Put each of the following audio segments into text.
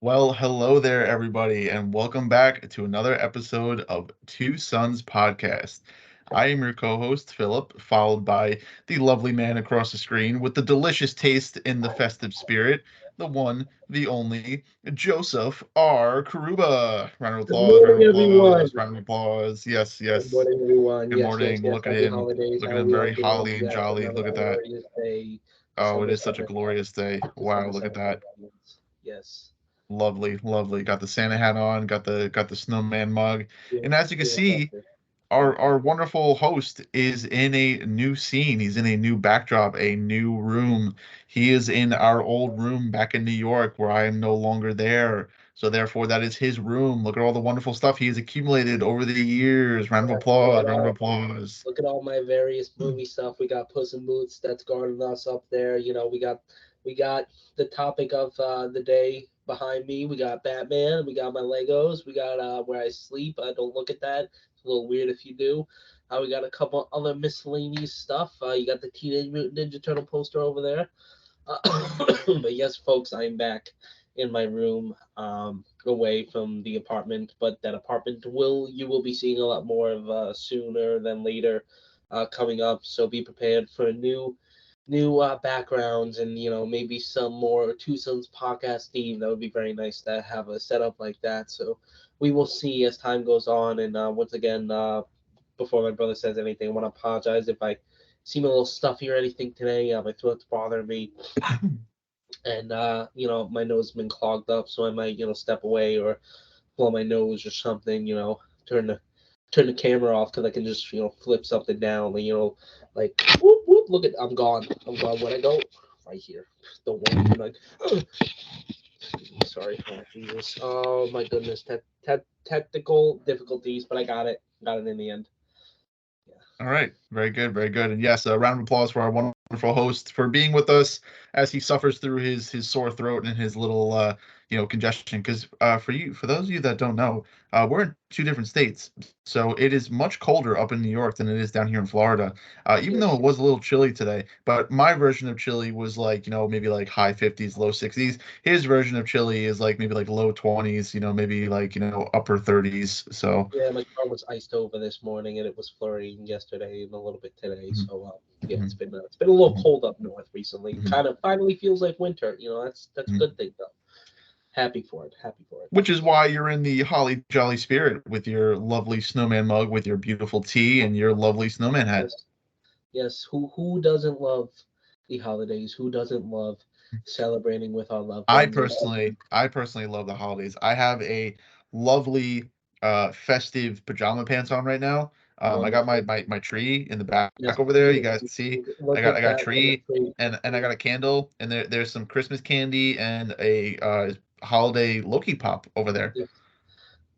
Well, hello there, everybody, and welcome back to another episode of Two Sons Podcast. I am your co host, Philip, followed by the lovely man across the screen with the delicious taste in the festive spirit, the one, the only, Joseph R. Karuba. Good morning, Round of everyone. applause, round of applause. Yes, Good yes. morning, everyone. Good Yes, yes, morning. yes. Look at Happy him. holidays. Look at How are him, we all very doing? holly and Yes, jolly. another Look at that. glorious day, Oh, it December is such a 7th. glorious day. Wow, December look at 7th. that. Yes. Lovely, lovely. Got the Santa hat on, got the snowman mug. Feel, And as you can feel see, festive. our wonderful host is in a new scene. He's in a new backdrop, a new room. He is in our old room back in New York where I am no longer there. So therefore that is his room. Look at all the wonderful stuff he has accumulated over the years. Round of Yes. applause, round of applause. Look at all my various movie stuff. We got Puss in Boots that's guarding us up there. We got the topic of the day behind me. We got Batman. We got my Legos. We got where I sleep. I don't look at that. It's a little weird if you do. We got a couple other miscellaneous stuff. You got the Teenage Mutant Ninja Turtle poster over there. But yes, folks, I'm back in my room, away from the apartment. But that apartment you will be seeing a lot more of sooner than later, coming up. So be prepared for new backgrounds and maybe some more Two Sons podcast theme. That would be very nice to have a setup like that. So we will see as time goes on. And once again, before my brother says anything, I want to apologize if I seem a little stuffy or anything today. My throat's bothering me, and my nose has been clogged up, so I might step away or blow my nose or something. Turn the camera off because I can just flip something down. Like whoop whoop. Look at I'm gone. I'm gone. When I go right here. Don't worry. I'm like, sorry. Oh Jesus. Oh my goodness. Technical difficulties, but I got it. Got it in the end. Yeah. All right, very good, very good. And yes, a round of applause for our wonderful host for being with us as he suffers through his sore throat and his little congestion. Because for those of you that don't know, we're in two different states, so it is much colder up in New York than it is down here in Florida. Even though it Yes. was a little chilly today, but my version of chilly was like maybe like high 50s, low 60s. His version of chilly is like maybe like low 20s, maybe like upper 30s. So. Yeah, my car was iced over this morning, and it was flurrying yesterday and a little bit today. Mhm, So yeah, mhm, it's been a little mhm, cold up north recently. mhm, Kind of finally feels like winter. That's a mhm. good thing though. Happy for it. Happy for it. Which is why you're in the holly jolly spirit with your lovely snowman mug, with your beautiful tea, and your lovely snowman hat. Yes, yes. Who doesn't love the holidays? Who doesn't love celebrating with our loved I ones? And personally, I personally love the holidays. I have a lovely festive pajama pants on right now. I got my, wonderful. my tree in the back over Yes, there. You guys can beautiful. see. I Look got at a that on tree the tree. and I got a candle and there's some Christmas candy and a holiday Loki pop over there.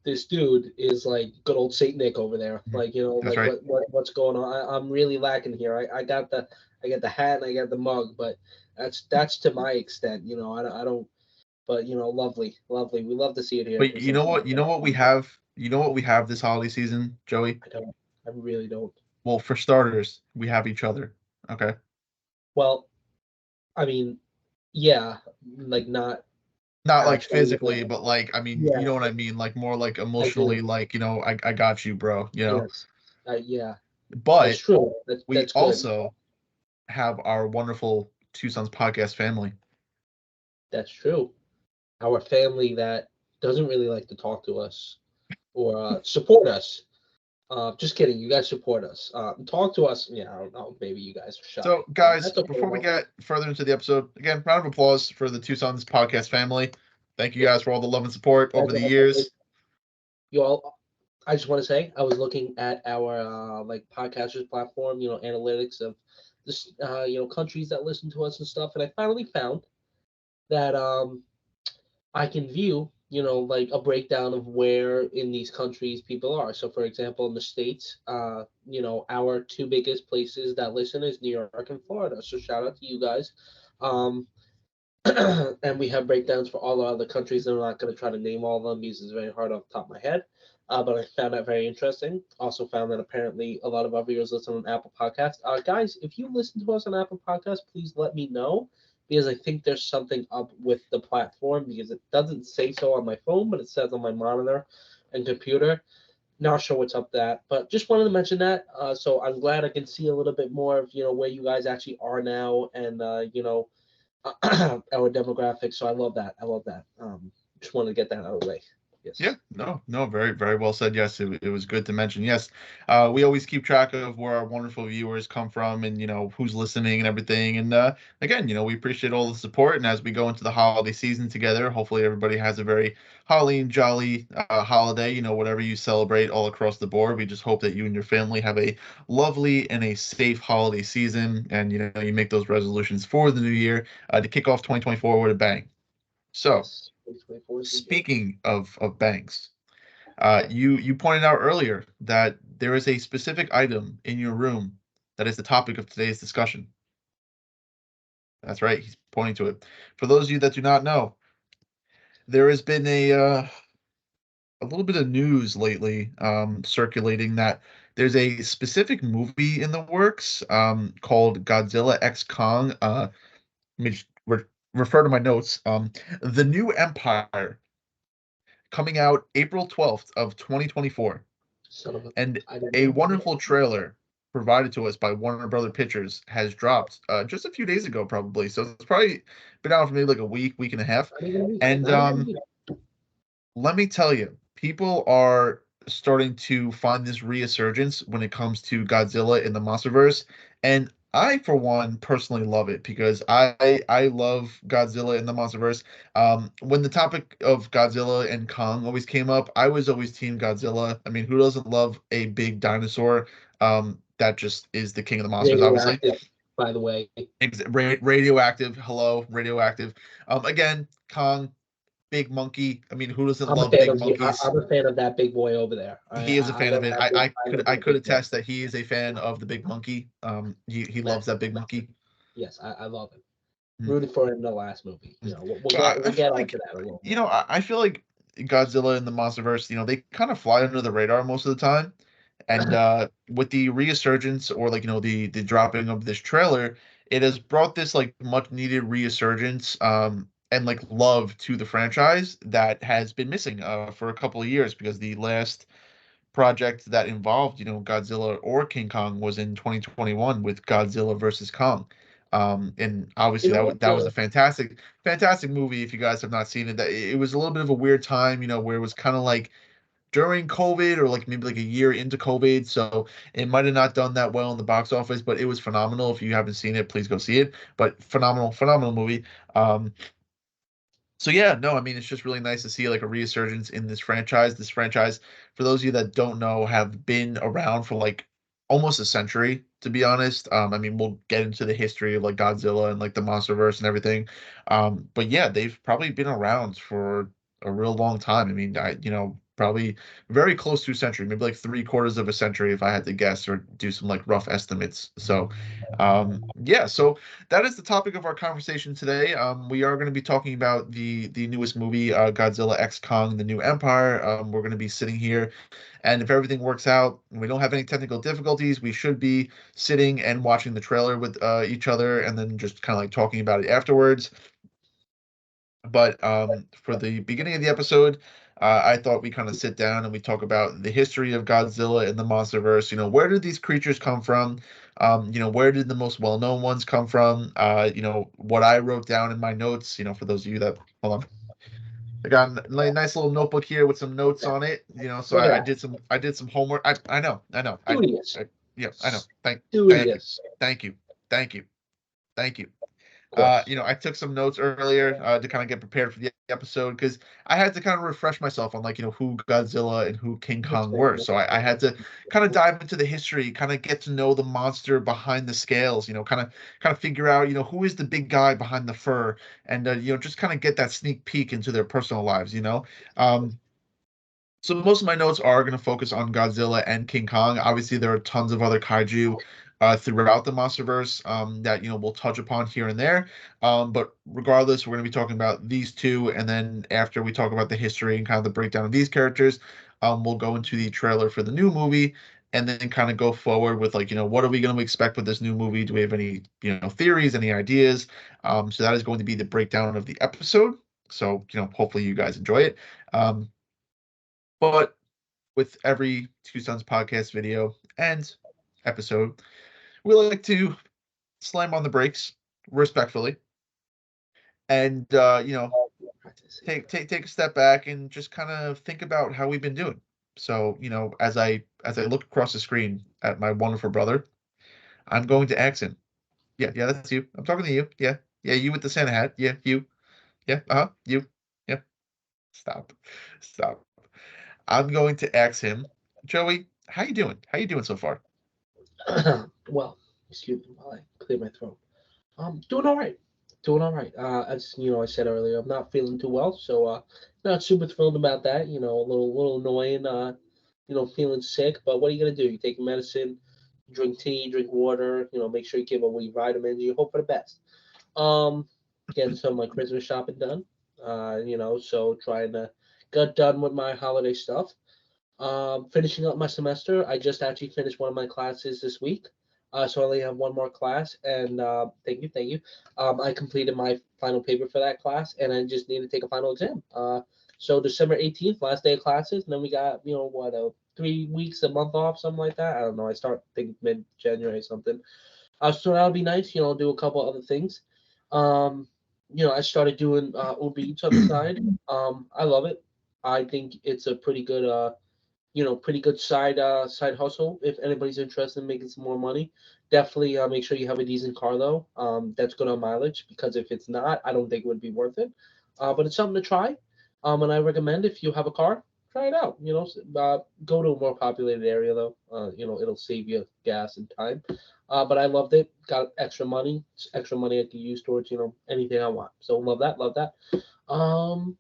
This dude is like good old Saint Nick over there. Mhm. Like That's like right. what's going on? I'm really lacking here. I got the hat and I got the mug, but that's to my extent. I don't. But lovely, lovely. We love to see it here. But Two you Sons know what? You know Podcast. what we have? You know what we have this holiday season, Joey? I don't. I really don't. Well, for starters, we have each other. Okay. Well, I mean, yeah, like not Not like actually. physically, but like I mean, you Yeah, know what I mean? Like more like I emotionally, do. like, I got you, bro. Yes. Yeah, that's But true. That's we that's good. also have our wonderful Two Sons podcast family. That's true. Our family that doesn't really like to talk to us or support us. Just kidding. You guys support us. Talk to us. Yeah, I don't know. Maybe you guys are So, shy. guys, That's okay before we though. get further into the episode, again, round of applause for the Two Sons podcast family. Thank you Yeah, guys for all the love and support guys, over the years. you all. I just want to say I was looking at our like podcasters platform. Analytics of this. Countries that listen to us and stuff, and I finally found that I can view, like a breakdown of where in these countries people are. So, for example, in the States, our two biggest places that listen is New York and Florida. So, shout out to you guys. Um, and we have breakdowns for all our other countries. I'm not going to try to name all of them because it's very hard off the top of my head. But I found that very interesting. Also found that apparently a lot of our viewers listen on Apple Podcasts. Guys, if you listen to us on Apple Podcasts, please let me know because I think there's something up with the platform because it doesn't say so on my phone, but it says on my monitor and computer. Not sure what's up that, but just wanted to mention that. So I'm glad I can see a little bit more of where you guys actually are now, and our demographics. So I love that. I love that. Just wanted to get that out of the way. Yeah, Yes. no, no, very, very well said. Yes, it was good to mention. Yes, we always keep track of where our wonderful viewers come from and, who's listening and everything. And again, we appreciate all the support. And as we go into the holiday season together, hopefully everybody has a very holly and jolly holiday, whatever you celebrate all across the board. We just hope that you and your family have a lovely and a safe holiday season. And, you make those resolutions for the new year to kick off 2024 with a bang. So, Yes. 2024 is the year. speaking of banks, you pointed out earlier that there is a specific item in your room that is the topic of today's discussion. That's right, he's pointing to it. For those of you that do not know, there has been a little bit of news lately circulating that there's a specific movie in the works called Godzilla X Kong. Let me just refer to my notes. The New Empire, coming out April 12th of 2024. Son of a. And I didn't a know. wonderful trailer provided to us by Warner Brother Pictures has dropped just a few days ago, probably. So it's probably been out for maybe like a week and a half. Not even a week. And Not even a week. let me tell you, people are starting to find this resurgence when it comes to Godzilla in the MonsterVerse, and I, for one, personally love it because I love Godzilla in the MonsterVerse. When the topic of Godzilla and Kong always came up, I was always Team Godzilla. I mean, who doesn't love a big dinosaur? That just is the king of the monsters, obviously. Radioactive, by the way. Radioactive, hello, radioactive. Again, Kong, big monkey. I mean, who doesn't love big monkeys? I'm a fan of that big boy over there. He is a I fan of love it. that big. I love I that could big boy. attest that he is a fan of the big monkey. He loves that Massive, big massive. monkey. Yes, I love him. Mm, Rooted for him in the last movie. mm. We'll But get I we'll feel get onto like, that a little more. I feel like Godzilla and the MonsterVerse, they kind of fly under the radar most of the time. And with the resurgence, or like, the dropping of this trailer, it has brought this like much needed resurgence and like love to the franchise that has been missing for a couple of years, because the last project that involved, Godzilla or King Kong was in 2021 with Godzilla versus Kong. And You obviously know what? that was a fantastic, fantastic movie. If you guys have not seen it, that it was a little bit of a weird time, where it was kind of like during COVID, or like maybe like a year into COVID. So it might have not done that well in the box office, but it was phenomenal. If you haven't seen it, please go see it. But phenomenal, phenomenal movie. So yeah, no, I mean, it's just really nice to see like a resurgence in this franchise. This franchise, for those of you that don't know, have been around for like almost a century, to be honest. I mean, we'll get into the history of like Godzilla and like the MonsterVerse and everything. But yeah, they've probably been around for a real long time. I mean, probably very close to a century, maybe like three-quarters of a century if I had to guess or do some like rough estimates. So, yeah, so that is the topic of our conversation today. We are going to be talking about the newest movie, Godzilla X Kong: The New Empire. We're going to be sitting here, and if everything works out, and we don't have any technical difficulties, we should be sitting and watching the trailer with each other, and then just kind of like talking about it afterwards. But for the beginning of the episode, I thought we kind of sit down and we talk about the history of Godzilla and the MonsterVerse. Where did these creatures come from? Where did the most well-known ones come from? What I wrote down in my notes. For those of you that, hold on, I got a nice little notebook here with some notes Yeah, on it. So look at I did some homework. I know. that. Studious. Yeah, I know. Thank you, Studious. thank you, thank you, thank you. Of course. I took some notes earlier to kind of get prepared for the episode, because I had to kind of refresh myself on like, who Godzilla and who King Kong were. So I had to kind of dive into the history, kind of get to know the monster behind the scales, kind of figure out, who is the big guy behind the fur, and just kind of get that sneak peek into their personal lives. Um, so most of my notes are going to focus on Godzilla and King Kong. Obviously, there are tons of other kaiju throughout the MonsterVerse that we'll touch upon here and there. But regardless, we're going to be talking about these two, and then after we talk about the history and kind of the breakdown of these characters, we'll go into the trailer for the new movie, and then kind of go forward with like, what are we going to expect with this new movie? Do we have any, theories, any ideas? So that is going to be the breakdown of the episode. So, hopefully you guys enjoy it. But with every Two Sons podcast video and episode, we like to slam on the brakes respectfully and take a step back and just kind of think about how we've been doing. So, as I look across the screen at my wonderful brother, I'm going to ask him. Yeah, yeah, that's you. I'm talking to you. Yeah. Yeah, you with the Santa hat. Yeah, you. Yeah, you. Yeah. Stop. Stop. I'm going to ask him, Joey, how you doing? How you doing so far? Well, excuse me while I clear my throat. Doing all right. Doing all right. As I said earlier, I'm not feeling too well, so not super thrilled about that. A little annoying. Feeling sick, but what are you gonna do? You take your medicine, drink tea, drink water. Make sure you give away vitamins. You hope for the best. Um, Getting some of my Christmas shopping done. So trying to get done with my holiday stuff. Finishing up my semester. I just actually finished one of my classes this week. So I only have one more class, and thank you. I completed my final paper for that class, and I just need to take a final exam. So December 18th, last day of classes, and then we got 3 weeks, a month off, something like that. I don't know. I start think mid January or something. So that'll be nice. Do a couple other things. Um, I started doing Uber Eats on the side. I love it. I think it's a pretty good side hustle if anybody's interested in making some more money. Definitely make sure you have a decent car though. That's good on mileage because if it's not, I don't think it would be worth it. But it's something to try. And I recommend if you have a car, try it out. Go to a more populated area though. It'll save you gas and time. But I loved it. Got extra money. It's extra money I can use towards anything I want. So love that. Love that. Um,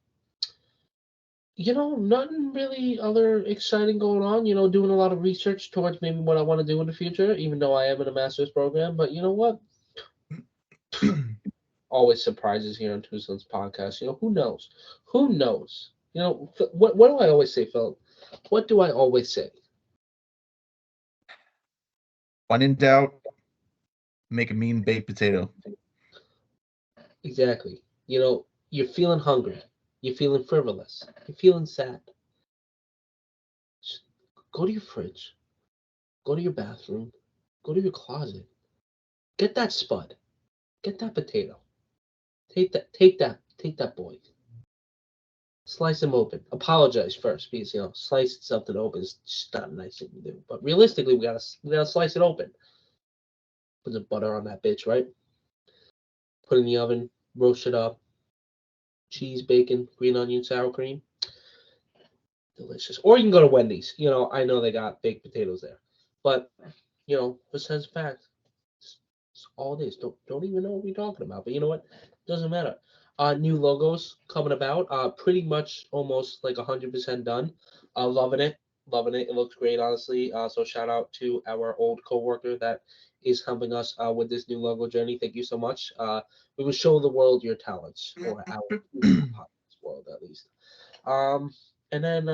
Nothing really other exciting going on. Doing a lot of research towards maybe what I want to do in the future, even though I am in a master's program. But you know what? Always surprises here on Tucson's podcast. Who knows? Who knows? What do I always say, Phil? What do I always say? When in doubt, make a mean baked potato. Exactly. You're feeling hungry. You're feeling frivolous. You're feeling sad. Just go to your fridge. Go to your bathroom. Go to your closet. Get that spud. Get that potato. Take that boy. Slice him open. Apologize first, because slice something open is just not a nice thing to do. But realistically, we gotta slice it open. Put the butter on that bitch, right? Put it in the oven, roast it up. Cheese, bacon, green onion, sour cream. Delicious. Or you can go to Wendy's. I know they got baked potatoes there. But, besides the fact, it's all it is. Don't even know what we're talking about. But you know what? Doesn't matter. New logos coming about. Pretty much almost like 100% done. Loving it. Loving it. It looks great, honestly. So shout out to our old coworker that is helping us with this new logo journey. Thank you so much. We will show the world your talents, or our podcast world at least. Um, and then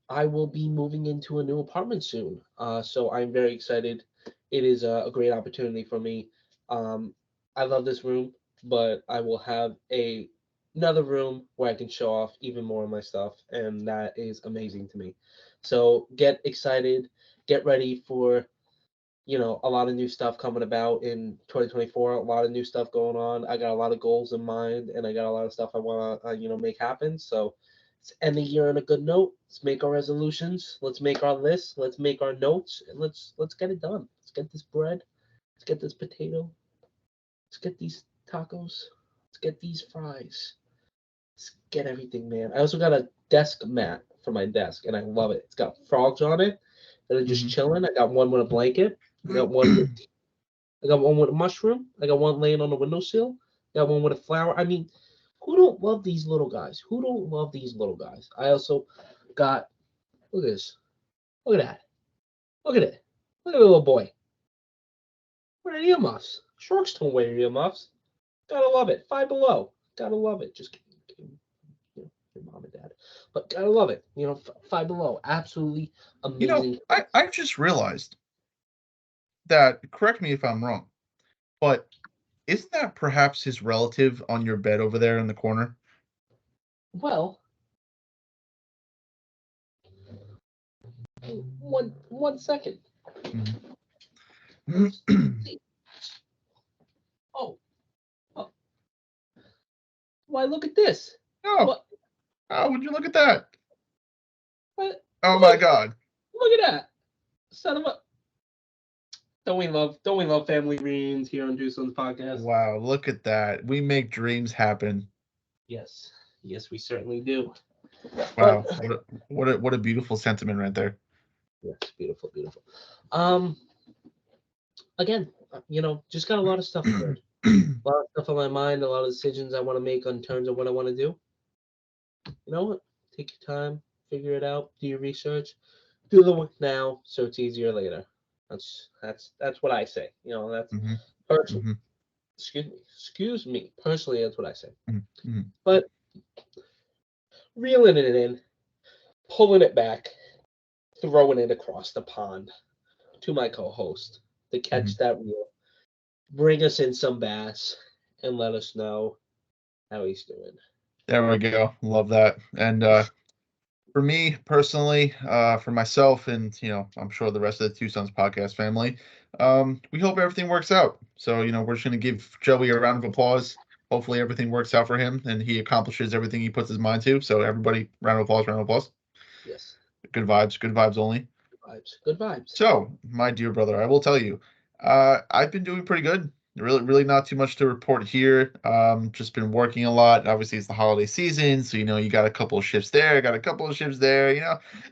I will be moving into a new apartment soon. So I'm very excited. It is a great opportunity for me. Um, I love this room, but I will have another room where I can show off even more of my stuff, and that is amazing to me. So get excited, get ready for a lot of new stuff coming about in 2024. A lot of new stuff going on. I got a lot of goals in mind, and I got a lot of stuff I want to make happen. So let's end the year on a good note. Let's make our resolutions. Let's make our lists. Let's make our notes, and let's get it done. Let's get this bread. Let's get this potato. Let's get these tacos. Let's get these fries. Let's get everything, man. I also got a desk mat for my desk, and I love it. It's got frogs on it that are just Mhm. chilling. I got one with a blanket. I got one with I got one with a mushroom. I got one laying on the windowsill. I got one with a flower. I mean, who don't love these little guys? Who don't love these little guys? I also got, look at this. Look at that. Look at it. Look at the little boy. Wearing earmuffs. Sharks don't wear earmuffs. Gotta love it. Five Below. Gotta love it. Just kidding. your mom and dad. But I love it. Five Below, absolutely amazing. I just realized that, correct me if I'm wrong, but isn't that perhaps his relative on your bed over there in the corner? Well, one second. Let's Mhm. see. Oh, oh, why? Look at this. Oh, What? oh, would you look at that? What? Oh my Look! God. Look at that. Son of a. Don't we love family reunions here on Juice on the podcast? Wow, look at that. We make dreams happen. Yes, yes, we certainly do. But Wow, what a beautiful sentiment right there. yes, beautiful, beautiful. Um, again, just got a lot of stuff good. A lot of stuff on my mind. A lot of decisions I want to make on terms of what I want to do. You know what? Take your time, figure it out, do your research, do the work now, so it's easier later. That's what I say. That's Mhm, personally. mhm, Excuse me. Personally, that's what I say. mhm, mhm. But reeling it in, pulling it back, throwing it across the pond to my co-host to catch Mhm. that reel, bring us in some bass, and let us know how he's doing. There we go. Love that. And for me personally, for myself, and I'm sure the rest of the Two Sons podcast family, we hope everything works out. So we're just gonna give Joey a round of applause. Hopefully everything works out for him and he accomplishes everything he puts his mind to. So everybody, round of applause, round of applause. Yes, Good vibes only. vibes, good vibes. So, my dear brother, I will tell you, I've been doing pretty good. Really, really not too much to report here. Just been working a lot. Obviously, it's the holiday season, so you got a couple of shifts there, got a couple of shifts there.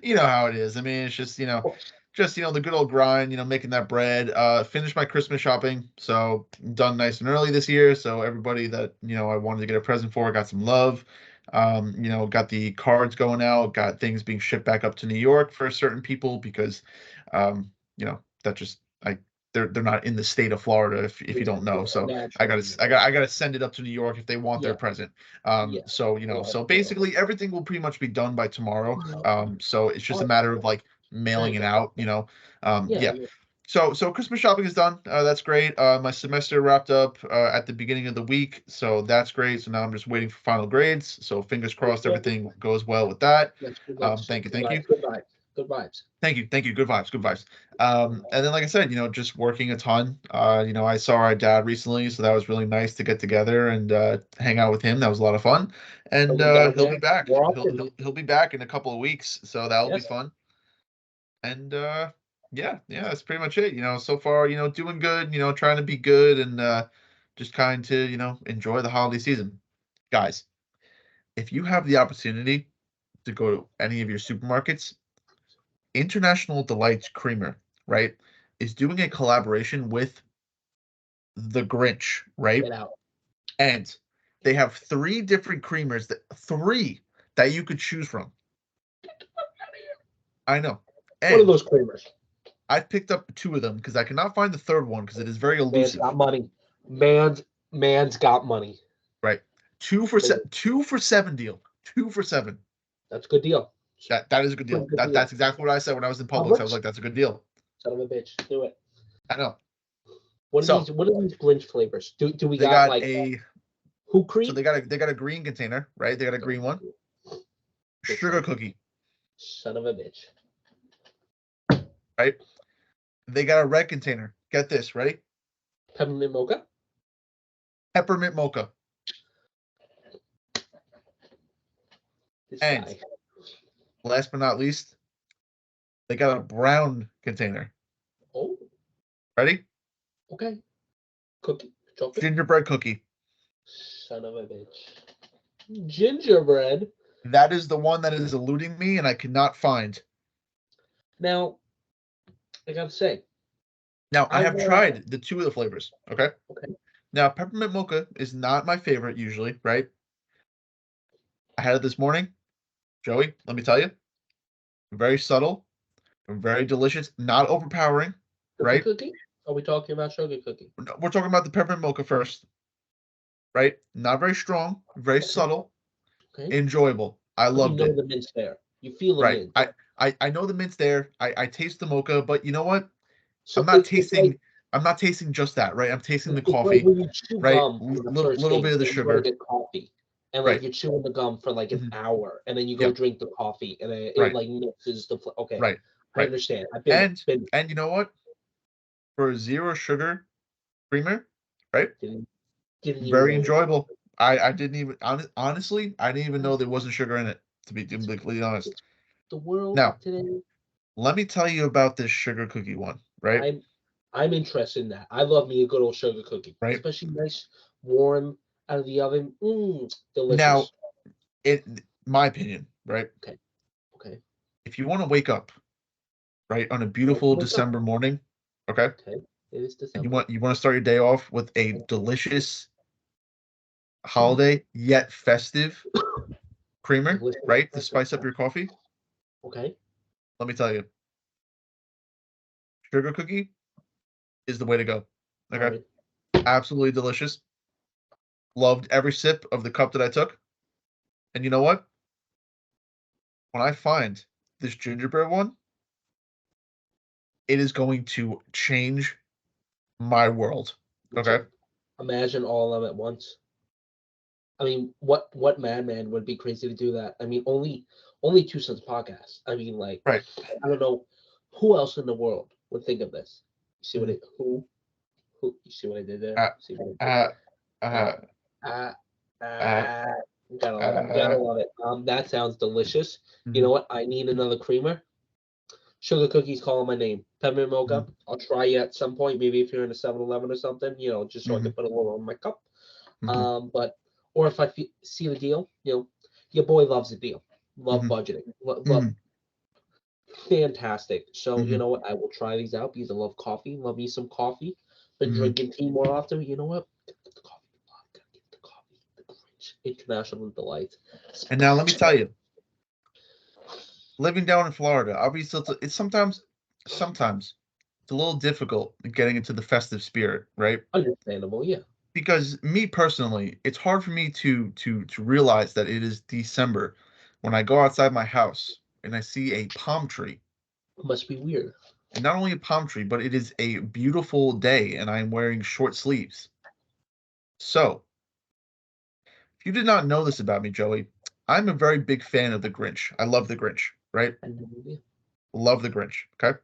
You know how it is. I mean, it's just Of course. the good old grind. Making that bread. Finished my Christmas shopping, so done nice and early this year. So everybody that I wanted to get a present for got some love. Got the cards going out, got things being shipped back up to New York for certain people because, that just I they're not in the state of Florida if you Yeah, don't know. yeah, So naturally. I gotta send it up to New York if they want their Yeah, present. yeah. So Well, so well, basically everything will pretty much be done by tomorrow. well, So it's just a oh, matter of like there mailing you it go. out. Yeah, Yeah. yeah. So Christmas shopping is done. That's great. My semester wrapped up at the beginning of the week, so that's great. So now I'm just waiting for final grades. So fingers crossed Yep. everything goes well with that. That's Thank you, good thank you. vibes. Good vibes. Good vibes. Thank you. Good vibes, good vibes. And then, like I said, just working a ton. I saw our dad recently, so that was really nice to get together and hang out with him. That was a lot of fun. He'll And be down he'll be there back. more He'll, often. he'll he'll be back in a couple of weeks, so that'll be Yes. fun. And yeah, that's pretty much it. So far, doing good. Trying to be good and just kind to enjoy the holiday season, guys. If you have the opportunity to go to any of your supermarkets, International Delights Creamer, right, is doing a collaboration with The Grinch, right? Get out. And they have three that you could choose from. I know. What are And those creamers? I picked up two of them because I cannot find the third one because it is very Man's elusive, got money. Man's got money. right? Two for seven deal. 2 for $7. That's a good deal. That is a good Pretty deal. good That's deal. exactly what I said when I was in How Publix. I was much? like, that's a good deal. Son of a bitch. Do it. I know. What are So these? What are these Grinch flavors? Do we they got got like a who so cream? they got a green container, right? They got a Son green one. of a Sugar cookie, son of a bitch. right? They got a red container. Get this, ready? Peppermint mocha. Peppermint mocha. This And guy. last but not least, they got a brown container. Oh, Ready? okay. Cookie. Chocolate. Gingerbread cookie. Son of a bitch. Gingerbread. That is the one that is eluding me and I cannot find. Now, I gotta say, Now, I I have tried the two of the flavors. Okay. okay. Now, peppermint mocha is not my favorite usually, right? I had it this morning. Joey, let me tell you, very subtle, very delicious, not overpowering, Sugar right? cookie? Are we talking about sugar cookie? We're talking about the peppermint mocha first, right? Not very strong, very Okay. subtle, Okay. enjoyable. I But you loved know it. the mint's there. You feel the Right. mint. I know the mint's there. I taste the mocha, but you know what? I'm So not it's like tasting I'm not tasting just that, right? I'm tasting the it's like coffee, when you chew right? gum on the first Little date bit of the and you go to sugar. get coffee, and like Right. you're chewing the gum for like an Mhm. hour, and then you go Yep. drink the coffee, and it Right. like mixes the okay. Right. I Right. understand. I've been there. Been And you know what? For a zero sugar creamer, right? didn't didn't even Very know enjoyable. I didn't even honestly, I didn't even know there wasn't sugar in it, to be completely honest. it's the world Now, today. let me tell you about this sugar cookie one, right? I'm I'm interested in that. I love me a good old sugar cookie, Right? especially nice, warm out of the oven. Now, Delicious. it my opinion, right? Okay, okay. If you want to wake up, right, on a Well, beautiful wake up. December morning, okay, Okay, it is and December. you want to start your day off with a delicious Mhm. holiday yet festive creamer, Delicious. right, to Festive. spice up your coffee, Okay. let me tell you, sugar cookie is the way to go. All Okay, right. absolutely delicious. Loved every sip of the cup that I took. And you know what? When I find this gingerbread one, it is going to change my world. Okay. Imagine all of them at once. I mean, what madman would be crazy to do that? I mean, only Two Sons podcast. I mean, like, Right. I don't know who else in the world would think of this. You see what Mhm. it who you see what I did there? Uh, See what I did? uh, Uh, uh, uh, uh, uh, gotta love it. Gotta uh, love it. That sounds delicious. You mhm, know what? I need another creamer. Sugar cookies calling my name. Peppermint mocha. mhm, I'll try you at some point. Maybe if you're in a 7-Eleven or something, just so I can mhm, put a little on my cup. mhm, But or if I see the deal, your boy loves a deal. Love mhm, budgeting. Love mhm, fantastic. So you mhm, know what? I will try these out because I love coffee. Love me some coffee. Been mhm. drinking tea more often. You know what? Get the coffee. Get the coffee. The Grinch International Delight. And now let me tell you, living down in Florida, obviously it's sometimes it's a little difficult getting into the festive spirit, right? Understandable. Yeah. Because me personally, it's hard for me to realize that it is December when I go outside my house and I see a palm tree. Must be weird. And not only a palm tree, but it is a beautiful day and I'm wearing short sleeves. So, if you did not know this about me, Joey, I'm a very big fan of the Grinch. I love the Grinch, right? And yeah, Love the Grinch. Okay?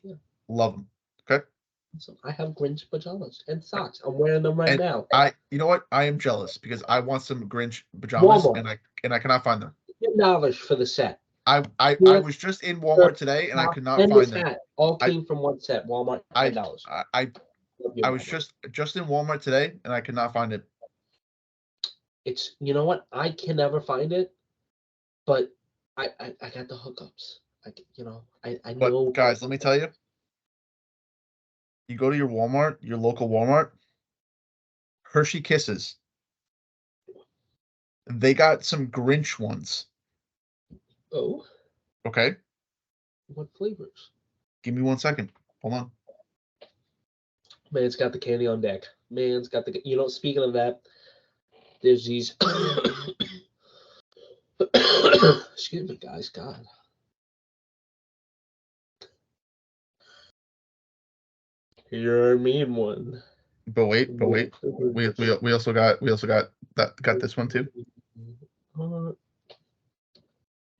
yeah. Love him. Okay? So I have Grinch pajamas and socks. I'm wearing them right And now. you know what? I am jealous because I want some Grinch pajamas Walmart. and I cannot find them. $10 for the set. I Here, was just in Walmart the today and I top could not and find this them. hat all I came from one set. Walmart, I $10. I I Love you, I was Walmart. just in Walmart today and I could not find it. It's you know what? I can never find it, but I got the hookups. I But know guys, let me tell you, you go to your Walmart, your local Walmart, Hershey Kisses. They got some Grinch ones. oh, Okay? what flavors? Give me 1 second. Hold on. Man's got the candy on deck. Man's got the speaking of that, there's these excuse me guys, God. You're a mean one. But wait. We also got this one too.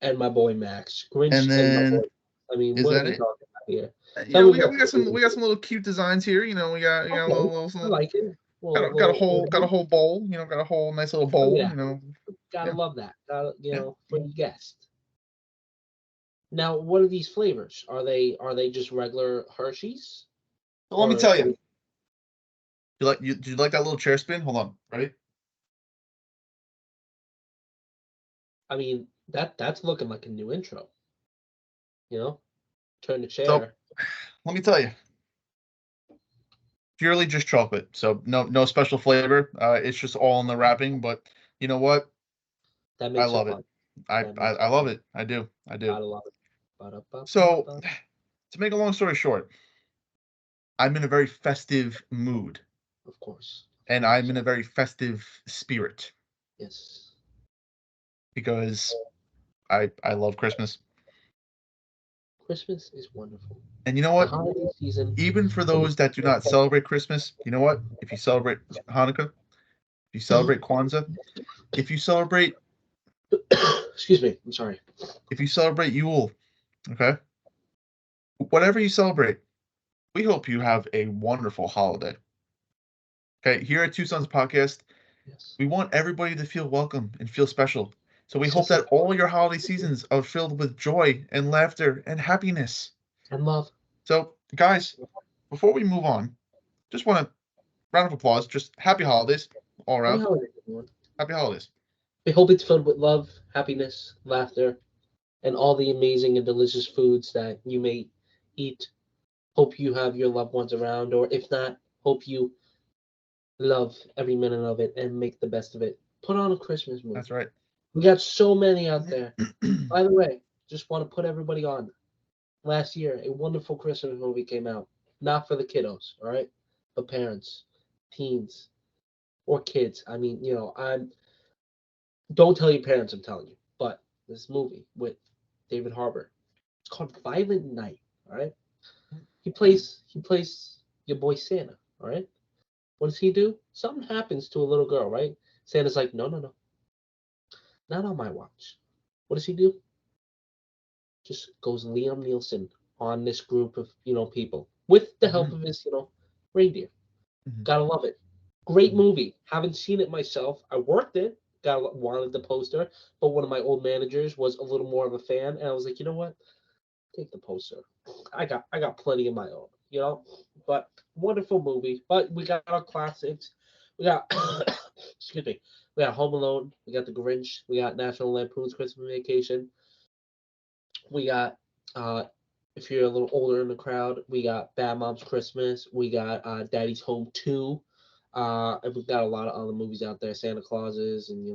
And my boy Max. And Grinch and my boy. then I mean, is what are that we it? talking about here? You Tell know, me what we got some little cute designs here. You know, we got a okay. I little like it. got a Little, whole bowl. You know, got a whole nice little oh bowl. yeah. You know, Gotta yeah, love that. Gotta, yeah. for the guest. Now, what are these flavors? Are they just regular Hershey's? So let me Or tell you. Do you like that little chair spin? Hold on, ready? I mean that's looking like a new intro, you know? Turn the So chair. let me tell you, purely just chocolate. So no special flavor. It's just all in the wrapping. But you know what? That I makes it love it. fun. That makes I it love fun. it. I do. I do. Gotta love it. So Ba-da-ba-ba-ba. to make a long story short, I'm in a very festive mood, Of course. Of and I'm course. in a very festive spirit Yes. because I love Christmas. Christmas is wonderful. And you know The what? holiday season. Even for those that do not celebrate Christmas, you know what? If you celebrate Hanukkah, if you celebrate Kwanzaa, if you celebrate Excuse me. I'm sorry. if you celebrate Yule, okay? Whatever you celebrate, we hope you have a wonderful holiday. Okay, here at Two Sons Podcast, Yes. we want everybody to feel welcome and feel special. So we It's hope just a that all your holiday seasons are filled with joy and laughter and happiness. and love. So, guys, before we move on, just want to round of applause. Just happy holidays all Happy around. holidays, everyone. Happy holidays. We hope it's filled with love, happiness, laughter, and all the amazing and delicious foods that you may eat. Hope you have your loved ones around, or if not, hope you love every minute of it and make the best of it. Put on a Christmas That's movie. right. We got so many out there. By the way, just want to put everybody on. Last year, a wonderful Christmas movie came out. Not for the kiddos, all right? But parents, teens, or kids. I mean, I'm don't tell your parents I'm telling you. But this movie with David Harbour. It's called Violent Night, all right? He plays your boy Santa, all right? What does he do? Something happens to a little girl, right? Santa's like, no, no, no, not on my watch. What does he do? Just goes Liam Nielsen on this group of people with the help Mhm, of his reindeer. mhm, Gotta love it. Great mhm. movie. Haven't seen it myself. I worked it. Got wanted the poster, but one of my old managers was a little more of a fan, and I was like, you know what? Take the poster. I got plenty of my own. But wonderful movie. But we got our classics. We got excuse me. We got Home Alone. We got The Grinch. We got National Lampoon's Christmas Vacation. We got if you're a little older in the crowd, we got Bad Mom's Christmas. We got Daddy's Home 2. And we've got a lot of other movies out there, Santa Clauses and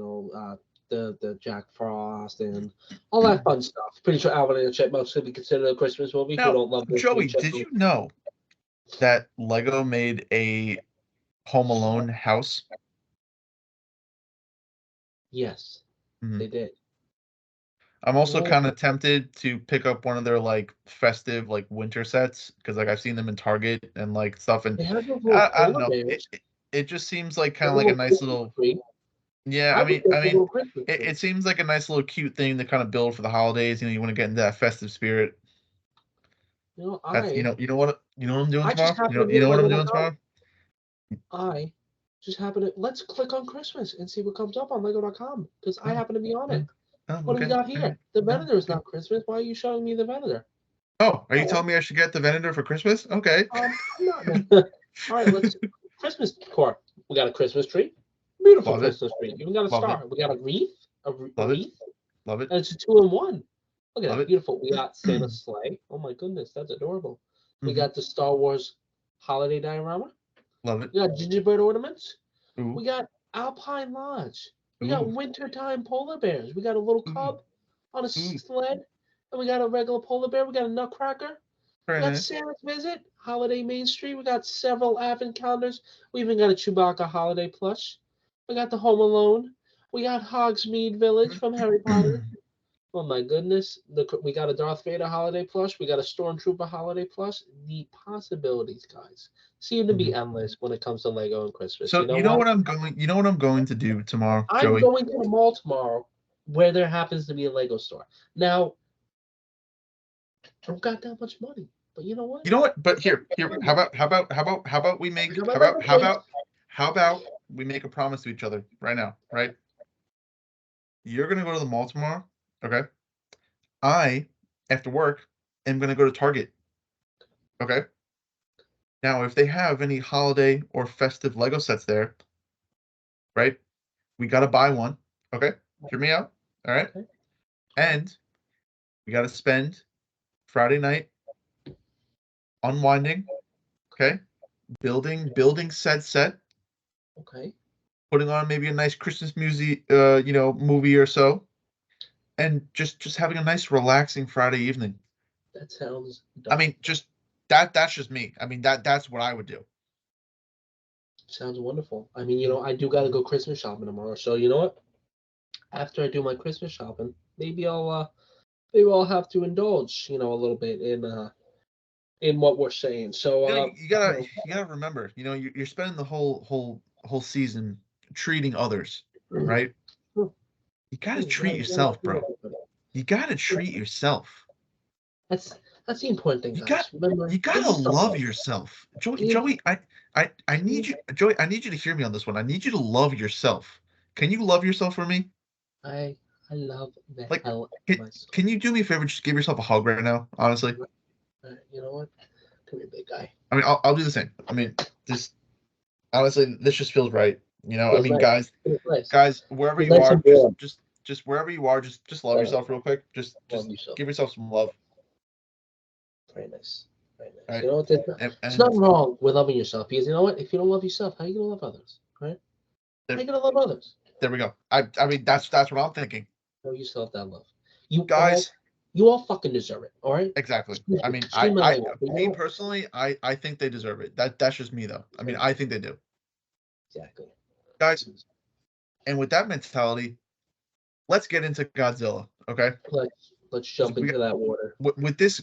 the Jack Frost and all that fun stuff. Pretty sure Alvin and the Chipmunks could be considered a Christmas movie. Who Now, don't love Disney and Joey, did Chipmunks? you know that Lego made a Home Alone house? Yes, Mhm. they did. I'm You also know, kind of tempted to pick up one of their like festive like winter sets because like I've seen them in Target and like stuff, and they have those little I don't polar know. bears, It just seems like the kind of like a little nice Christmas little. tree. Yeah, I would get the little Christmas it tree. seems like a nice little cute thing to kind of build for the holidays. You want to get into that festive spirit. You know, That's I you know what I'm doing I just tomorrow. happen to be You at know what I'm doing Lego.com. tomorrow. I just happen to let's click on Christmas and see what comes up on Lego.com because I Oh, happen to be on oh, it. oh, What do we okay, got okay, here? The oh, Venator is okay. not Christmas. Why are you showing me the Venator? Oh, are you Oh, telling me I should get the Venator for Christmas? Okay. I'm not. All right, let's Christmas decor. We got a Christmas tree, beautiful Love it, Christmas tree. Even got a love it, star. We got a wreath, a love it, wreath, love it, and it's a two-in-one. Look at love that, it. beautiful. We got Santa's sleigh. Oh my goodness, that's adorable. We Hmm. got the Star Wars holiday diorama. Love it. We got gingerbread ornaments. Ooh, We got Alpine Lodge. We got ooh, wintertime polar bears. We got a little ooh, cub on a ooh. sled. And we got a regular polar bear. We got a nutcracker. We Very got nice. Santa's visit, Holiday Main Street. We got several advent calendars. We even got a Chewbacca holiday plush. We got the Home Alone. We got Hogsmeade Village from Harry Potter. Oh my goodness. We got a Darth Vader holiday plush. We got a Stormtrooper holiday plush. The possibilities, guys, seem to be Mhm. endless when it comes to Lego and Christmas. You So know what? you know what I'm going to do tomorrow, I'm Joey? going to the mall tomorrow where there happens to be a Lego store. Now, I don't got that much money, but you know what? You know what? But It's here, entertainment. how about we I make, got my Lego plates. how about we make a promise to each other right now, right? You're gonna go to the mall tomorrow, okay? I, after work, am gonna go to Target, okay? Now, if they have any holiday or festive Lego sets there, right? We gotta buy one, okay? Hear me out, all right? Okay. And we gotta spend Friday night unwinding, okay? Building said set, Okay. putting on maybe a nice Christmas music, movie or so, and just having a nice relaxing Friday evening. That sounds I done. mean, just that's just me. I mean, that's what I would do. Sounds wonderful. I mean, Mhm, I do got to go Christmas shopping tomorrow. So, you know what? after I do my Christmas shopping, maybe I'll have to indulge, a little bit in what we're saying. So You gotta remember, you're spending the whole season treating others, right? You gotta treat you gotta yourself, treat bro. everybody. You gotta treat yourself. That's that's the important thing, You got guys. Remember, you give gotta yourself love love. yourself. Give, Joey, I need give you, Joey, I need you to hear me on this one. I need you to love yourself. Can you love yourself for me? I I love the Like, hell out of can, myself. can you do me a favor? Just give yourself a hug right now, honestly. You know what? Come here, big guy. I mean, I'll do the same. I mean, just honestly, this just feels right. I Feels mean, nice. Feels nice. guys, wherever Feels you nice are, and warm. just wherever you are, just love Uh, yourself real quick. Just love yourself. give yourself some love. Very nice. Very All nice. right, You know what? There's and nothing wrong with loving yourself because you know what? If you don't love yourself, how are you gonna love others? Right? How are there, you gonna love others? there we go. I mean, that's what I'm thinking, Show yourself that love. You all, guys. you all fucking deserve it. All right? Exactly. Excuse I me. mean, Excuse my language. But you know me what? personally, I think they deserve it. That's just me though. I mean, I think they do, Exactly. guys. And with that mentality, let's get into Godzilla. Okay, Let's because jump into that water. with these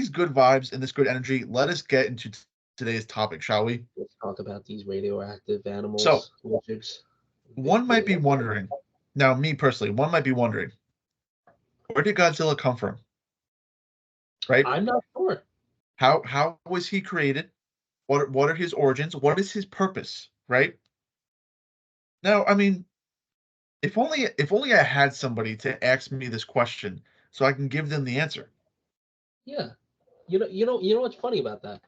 good vibes and this good energy, let us get into today's topic, shall we? Let's talk about these radioactive So, animals, lizards, one might Bigfoot. be wondering, now, me personally, one might be wondering, where did Godzilla come from? Right? I'm not sure. How was he created? What are his origins? What is his purpose? Right? Now, I mean, if only I had somebody to ask me this question so I can give them the answer. Yeah. You know what's funny about that?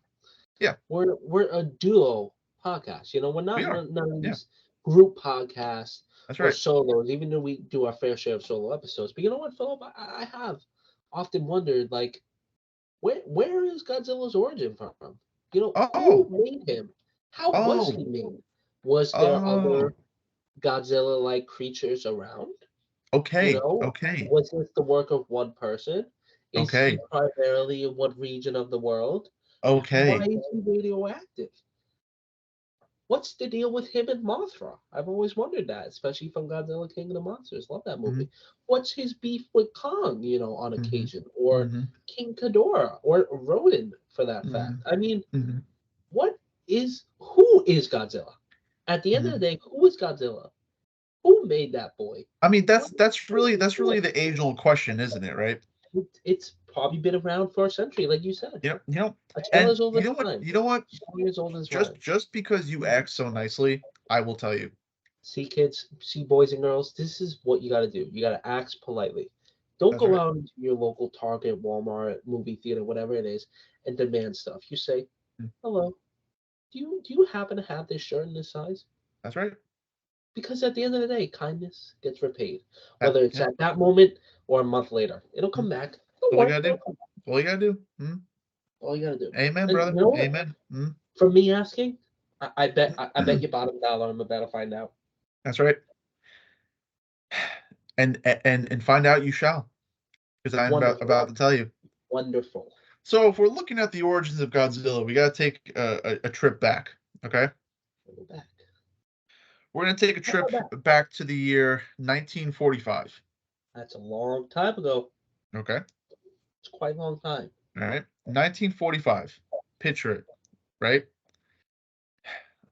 Yeah, We're a duo podcast. We're we not are. none of Yeah, these group podcasts that's or right. solos, even though we do our fair share of solo episodes. But you know what, Philip? I have often wondered, like, where is Godzilla's origin from? Who Oh, made him? How was he oh, made? Was there oh. other Godzilla-like creatures around? You Okay, know, okay, was this the work of one person? Is he okay, primarily in one region of the world? Why okay. is he radioactive? What's the deal with him and Mothra? I've always wondered that, especially from Godzilla King of the Monsters. Love that Hmm. movie. What's his beef with Kong, on Hmm. occasion, or Hmm. King Ghidorah, or Rodan for that Hmm. fact? I mean, Hmm. who is Godzilla? At the end of the Hmm. day, who is Godzilla? Who made that boy? I mean, What that's really the age-old question, isn't it? Right? It's probably been around for a century, like you said. A tale And as old as time. you know what? Story as old as Just rhyme. just because you act so nicely, I will tell you. See, kids, see, boys and girls, this is what you got to do. You got to ask politely. Don't That's go right. out into your local Target, Walmart, movie theater, whatever it is, and demand stuff. You say, Mm, "Hello, do you happen to have this shirt in this size?" that's right. Because at the end of the day, kindness gets repaid, That whether it's yeah. at that moment or a month later. It'll Mm, come back. that's Don't all you worry, gotta do. it'll come back. That's all you gotta do. All you gotta do. Amen, And you brother. know what? Amen. From me asking, I bet you bottom dollar I'm about to find out. That's right. And find out you shall, because I'm Wonderful, about to tell you. wonderful. So if we're looking at the origins of Godzilla, we gotta take a trip back. Okay, Go back. we're gonna take a How about trip that? back to the year 1945. That's a long time ago. Okay, It's quite a long time. all right, 1945. Picture it, right?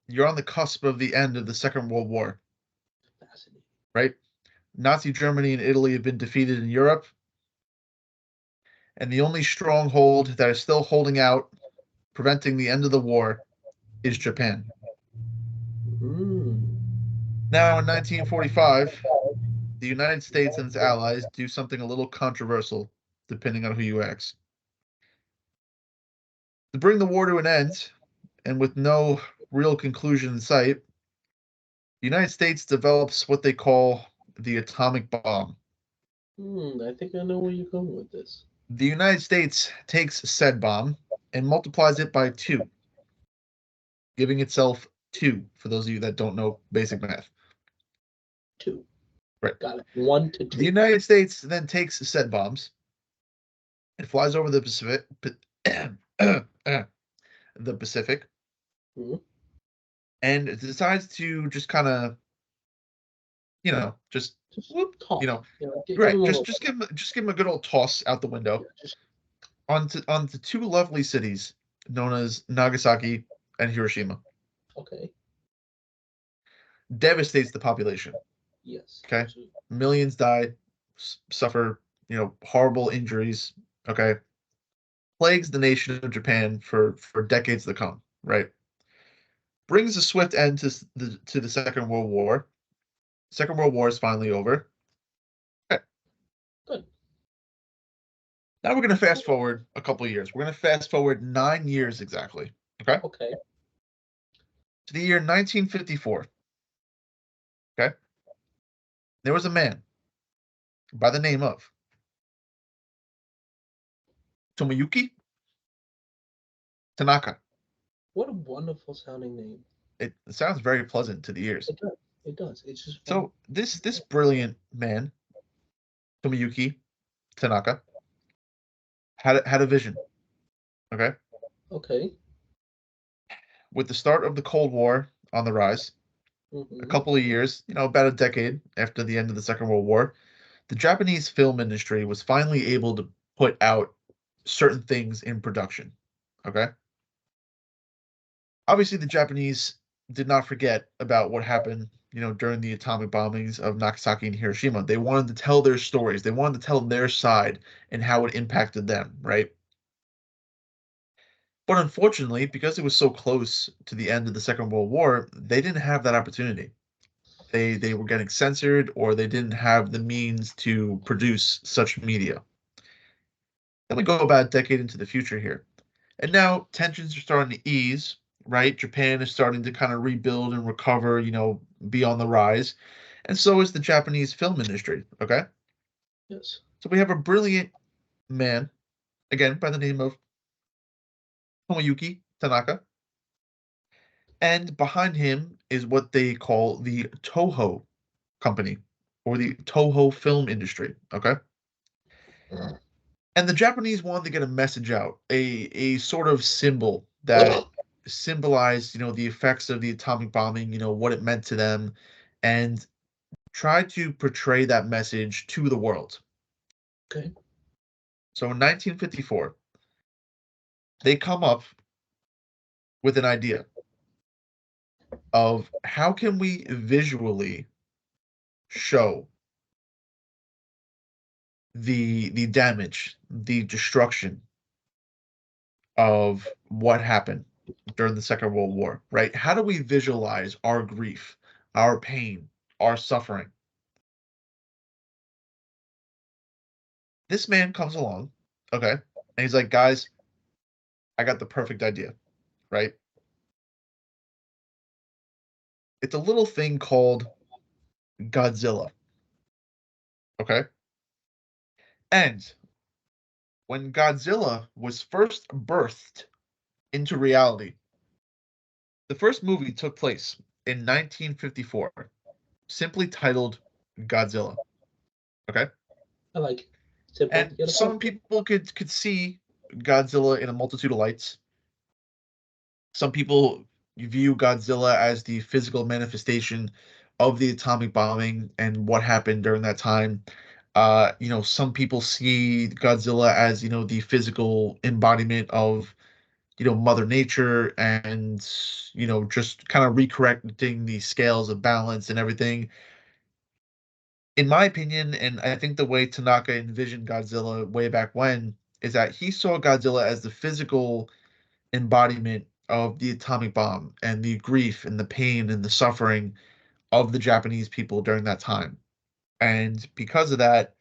You're on the cusp of the end of the Second World War, Fascinating. right? Nazi Germany and Italy have been defeated in Europe, and the only stronghold that is still holding out, preventing the end of the war, is Japan. Mm. Now, in 1945, the United States and its allies do something a little controversial, depending on who you ask. To bring the war to an end, and with no real conclusion in sight, the United States develops what they call the atomic bomb. I think I know where you're going with this. The United States takes said bomb and multiplies it by two, giving itself two, for those of you that don't know basic math. Two. Right. Got it. One to The two. United States then takes said bombs and flies over the Pacific, the Pacific, Mm. and decides to just kind of just Just whoop, talk. Give right. him a little. Just give him a good old toss out the window Yeah, just onto two lovely cities known as Nagasaki and Hiroshima. okay. Devastates the population. Yes, Okay, absolutely. millions die, suffer horrible injuries. Okay, plagues the nation of Japan for decades to come. Right, brings a swift end to the Second World War. Second World War is finally over. Okay. Good. Now we're going to fast forward a couple of years. We're going to fast forward 9 years exactly. Okay, Okay. to the year 1954. Okay, there was a man by the name of Tomoyuki Tanaka. What a wonderful sounding name. It sounds very pleasant to the ears. It does. It does. It's just So this brilliant man, Tomoyuki Tanaka, had a vision. Okay, okay. with the start of the Cold War on the rise, a Mm-hmm. couple of years, about a decade after the end of the Second World War, the Japanese film industry was finally able to put out certain things in production. Okay, obviously the Japanese did not forget about what happened, during the atomic bombings of Nagasaki and Hiroshima. They wanted to tell their stories. They wanted to tell their side and how it impacted them, right? But unfortunately, because it was so close to the end of the Second World War, they didn't have that opportunity. They were getting censored or they didn't have the means to produce such media. Then we go about a decade into the future here. And now tensions are starting to ease, right? Japan is starting to kind of rebuild and recover, be on the rise. And so is the Japanese film industry, okay? Yes. So we have a brilliant man, again, by the name of Tomoyuki Tanaka. And behind him is what they call the Toho company or the Toho film industry, okay? And the Japanese wanted to get a message out, a sort of symbol that symbolized, the effects of the atomic bombing, what it meant to them, and try to portray that message to the world. Okay. So in 1954, they come up with an idea of how can we visually show the damage, the destruction of what happened during the Second World War, right? How do we visualize our grief, our pain, our suffering? This man comes along, okay, and he's like, guys, I got the perfect idea, right? It's a little thing called Godzilla, okay? And when Godzilla was first birthed into reality, the first movie took place in 1954, simply titled Godzilla, okay? I like it. Simple And yet some effective. people could see Godzilla in a multitude of lights. Some people view Godzilla as the physical manifestation of the atomic bombing and what happened during that time. Some people see Godzilla as, the physical embodiment of, Mother Nature and, just kind of recorrecting the scales of balance and everything. In my opinion, and I think the way Tanaka envisioned Godzilla way back when, is that he saw Godzilla as the physical embodiment of the atomic bomb and the grief and the pain and the suffering of the Japanese people during that time. And because of that,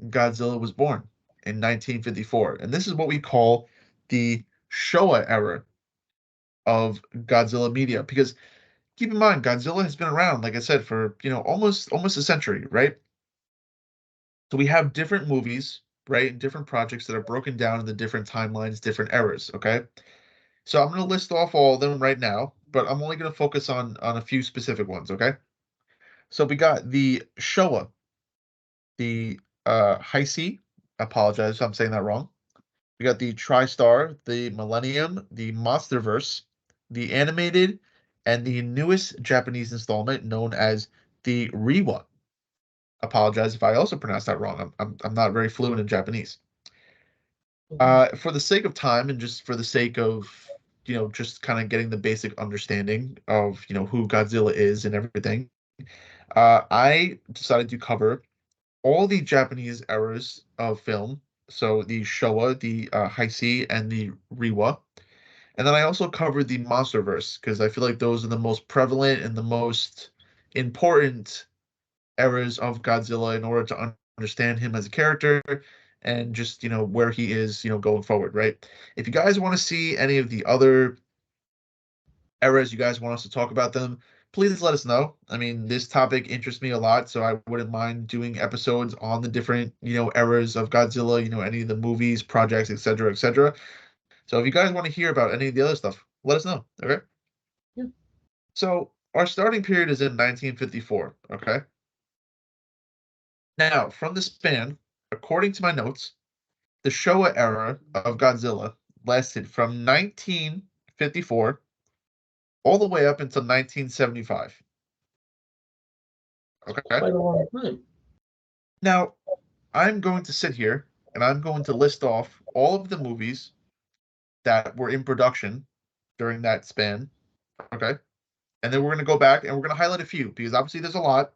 Godzilla was born in 1954. And this is what we call the Showa era of Godzilla media. Because keep in mind, Godzilla has been around, like I said, for almost a century, right? So we have different movies, right, and different projects that are broken down into different timelines, different eras. Okay, so I'm going to list off all of them right now, but I'm only going to focus on a few specific ones. Okay, so we got the Showa, the Heisei. I apologize if I'm saying that wrong. We got the TriStar, the Millennium, the Monsterverse, the animated, and the newest Japanese installment known as the Rewa. Apologize if I also pronounced that wrong. I'm not very fluent in Japanese. Mhm. For the sake of time and just for the sake of, just kind of getting the basic understanding of, who Godzilla is and everything, I decided to cover all the Japanese eras of film. So the Showa, the Heisei, and the Reiwa. And then I also covered the MonsterVerse because I feel like those are the most prevalent and the most important eras of Godzilla in order to understand him as a character and just, where he is, going forward, right? If you guys want to see any of the other eras, you guys want us to talk about them, please let us know. I mean, this topic interests me a lot, so I wouldn't mind doing episodes on the different, eras of Godzilla, any of the movies, projects, etc., etc. So if you guys want to hear about any of the other stuff, let us know. Okay. Yeah. So our starting period is in 1954. Okay. Now, from the span, according to my notes, the Showa era of Godzilla lasted from 1954 all the way up until 1975. Okay. Quite a long time. Now, I'm going to sit here and I'm going to list off all of the movies that were in production during that span. Okay. And then we're going to go back and we're going to highlight a few because obviously there's a lot.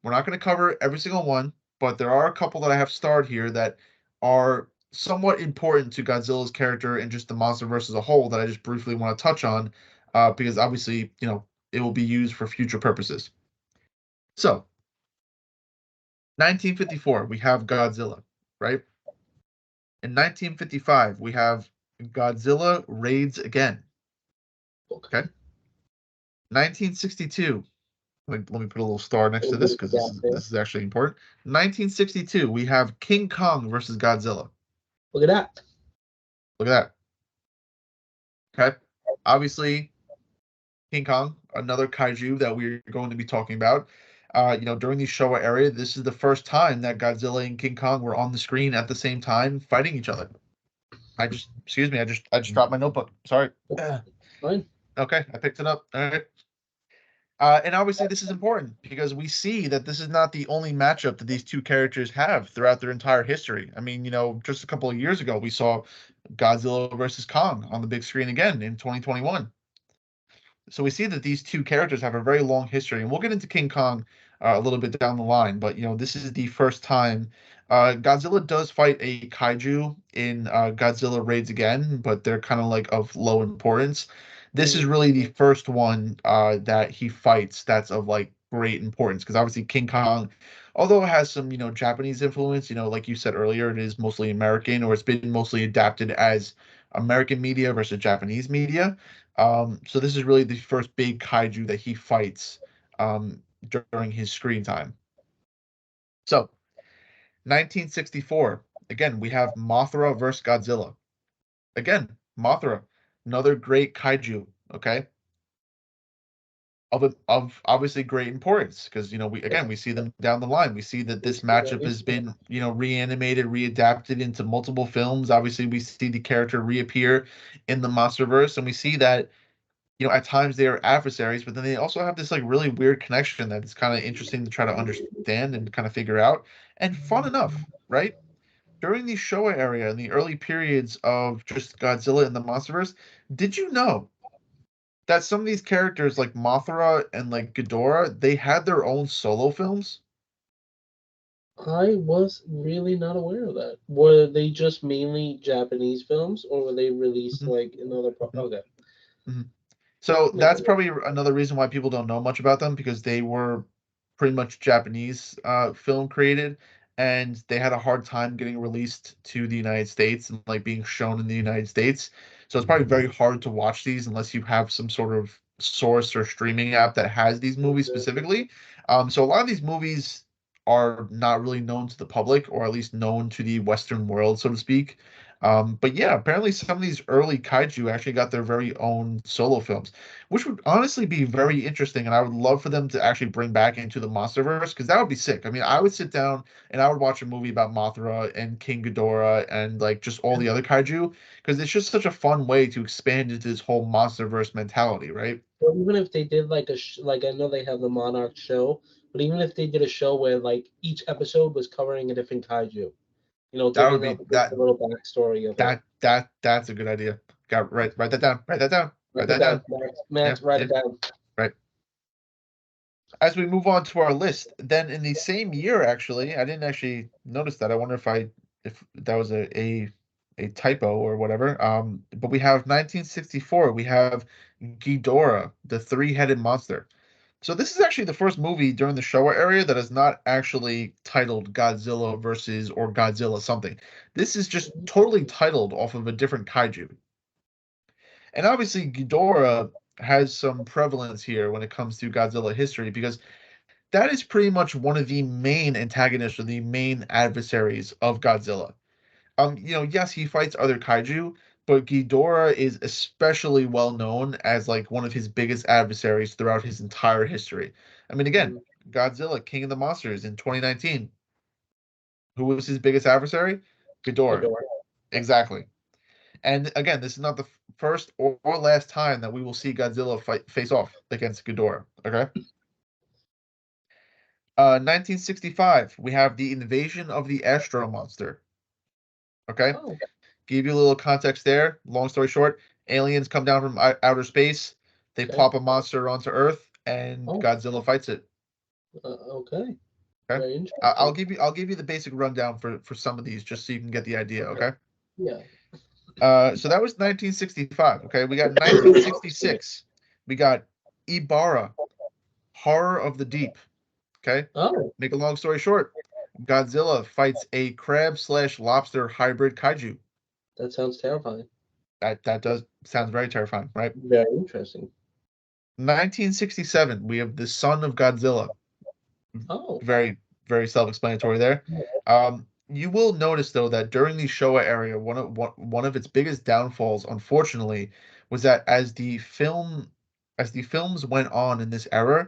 We're not going to cover every single one, but there are a couple that I have starred here that are somewhat important to Godzilla's character and just the MonsterVerse as a whole that I just briefly want to touch on because obviously, it will be used for future purposes. So, 1954, we have Godzilla, right? In 1955, we have Godzilla Raids Again. Okay. Okay. 1962. Let me put a little star next to Little bit this of because this gap is there. this is actually important. 1962, we have King Kong versus Godzilla. Look at that. Look at that. Okay. Obviously, King Kong, another kaiju that we're going to be talking about. During the Showa area, this is the first time that Godzilla and King Kong were on the screen at the same time fighting each other. Excuse me, I just dropped my notebook. Sorry. Fine. Okay, I picked it up. All right. And obviously, this is important because we see that this is not the only matchup that these two characters have throughout their entire history. I mean, just a couple of years ago, we saw Godzilla versus Kong on the big screen again in 2021. So we see that these two characters have a very long history, and we'll get into King Kong a little bit down the line. But this is the first time Godzilla does fight a kaiju in Godzilla Raids Again, but they're kind of like of low importance. This is Mm, really the first one that he fights that's of like great importance because obviously King Kong, although it has some Japanese influence, like you said earlier, it is mostly American or it's been mostly adapted as American media versus Japanese media. So this is really the first big kaiju that he fights um, during his screen time. So 1964, again, we have Mothra versus Godzilla. Again, Mothra, another great kaiju. Okay, of obviously great importance because we see them down the line. We see that this matchup has been reanimated, readapted into multiple films. Obviously, we see the character reappear in the MonsterVerse, and we see that at times they are adversaries, but then they also have this like really weird connection that's kind of interesting to try to understand and kind of figure out. And fun enough, right? During the Showa area in the early periods of just Godzilla and the MonsterVerse, did you know that some of these characters like Mothra and like Ghidorah, they had their own solo films? I was really not aware of that. Were they just mainly Japanese films, or were they released Mhm, like in other? mhm, Okay, mhm. So never that's knew. probably another reason why people don't know much about them because they were pretty much Japanese film created and they had a hard time getting released to the United States and like being shown in the United States. So it's probably very hard to watch these unless you have some sort of source or streaming app that has these movies Okay. specifically. So a lot of these movies are not really known to the public or at least known to the Western world, so to speak. But yeah, apparently some of these early kaiju actually got their very own solo films, which would honestly be very interesting. And I would love for them to actually bring back into the MonsterVerse because that would be sick. I mean, I would sit down and I would watch a movie about Mothra and King Ghidorah and like just all the other kaiju because it's just such a fun way to expand into this whole MonsterVerse mentality, right? Or even if they did like like I know they have the Monarch show, but even if they did a show where like each episode was covering a different kaiju, That would giving up be just a little backstory of it. that's a good idea. Got write that down. Write that down. Write Write it that down, down. Max. Yeah, Max, write yeah, it down. right. As we move on to our list, then in the same year, actually, I didn't actually notice that. I wonder if that was a typo or whatever. But we have 1964. We have Ghidorah, the three-headed monster. So this is actually the first movie during the Showa area that is not actually titled Godzilla versus or Godzilla something. This is just totally titled off of a different kaiju. And obviously, Ghidorah has some prevalence here when it comes to Godzilla history because that is pretty much one of the main antagonists or the main adversaries of Godzilla. Yes, he fights other kaiju, but Ghidorah is especially well known as like one of his biggest adversaries throughout his entire history. I mean, again, Mm, Godzilla, King of the Monsters in 2019. Who was his biggest adversary? Ghidorah. Ghidorah. Exactly. And again, this is not the first or last time that we will see Godzilla face off against Ghidorah. Okay. 1965, we have the invasion of the Astro Monster. Okay. Oh, Give you a little context there. Long story short, aliens come down from outer space. They okay. plop a monster onto Earth, and Oh, Godzilla fights it. okay. Okay. Very I'll interesting. give you the basic rundown for some of these, just so you can get the idea. Okay. Okay. Yeah. So that was 1965. Okay. We got Excuse me. 1966. We got Ibara, Horror of the Deep. Okay. Oh, Make a long story short, Godzilla fights a crab slash lobster hybrid kaiju. that sounds terrifying. That does sounds very terrifying, right? Very interesting. 1967, we have the son of Godzilla. Oh, Very, very self-explanatory there. You will notice though that during the Showa area, one of its biggest downfalls, unfortunately, was that as the films went on in this era,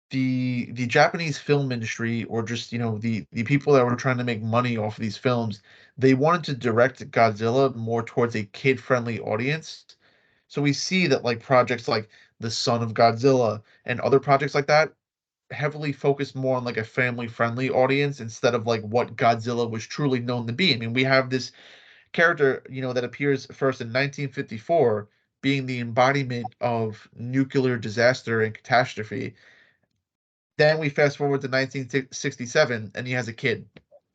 the Japanese film industry or just the people that were trying to make money off of these films, they wanted to direct Godzilla more towards a kid-friendly audience. So we see that like projects like The Son of Godzilla and other projects like that heavily focus more on like a family-friendly audience instead of like what Godzilla was truly known to be. I mean, we have this character, that appears first in 1954 being the embodiment of nuclear disaster and catastrophe. Then we fast forward to 1967 and he has a kid.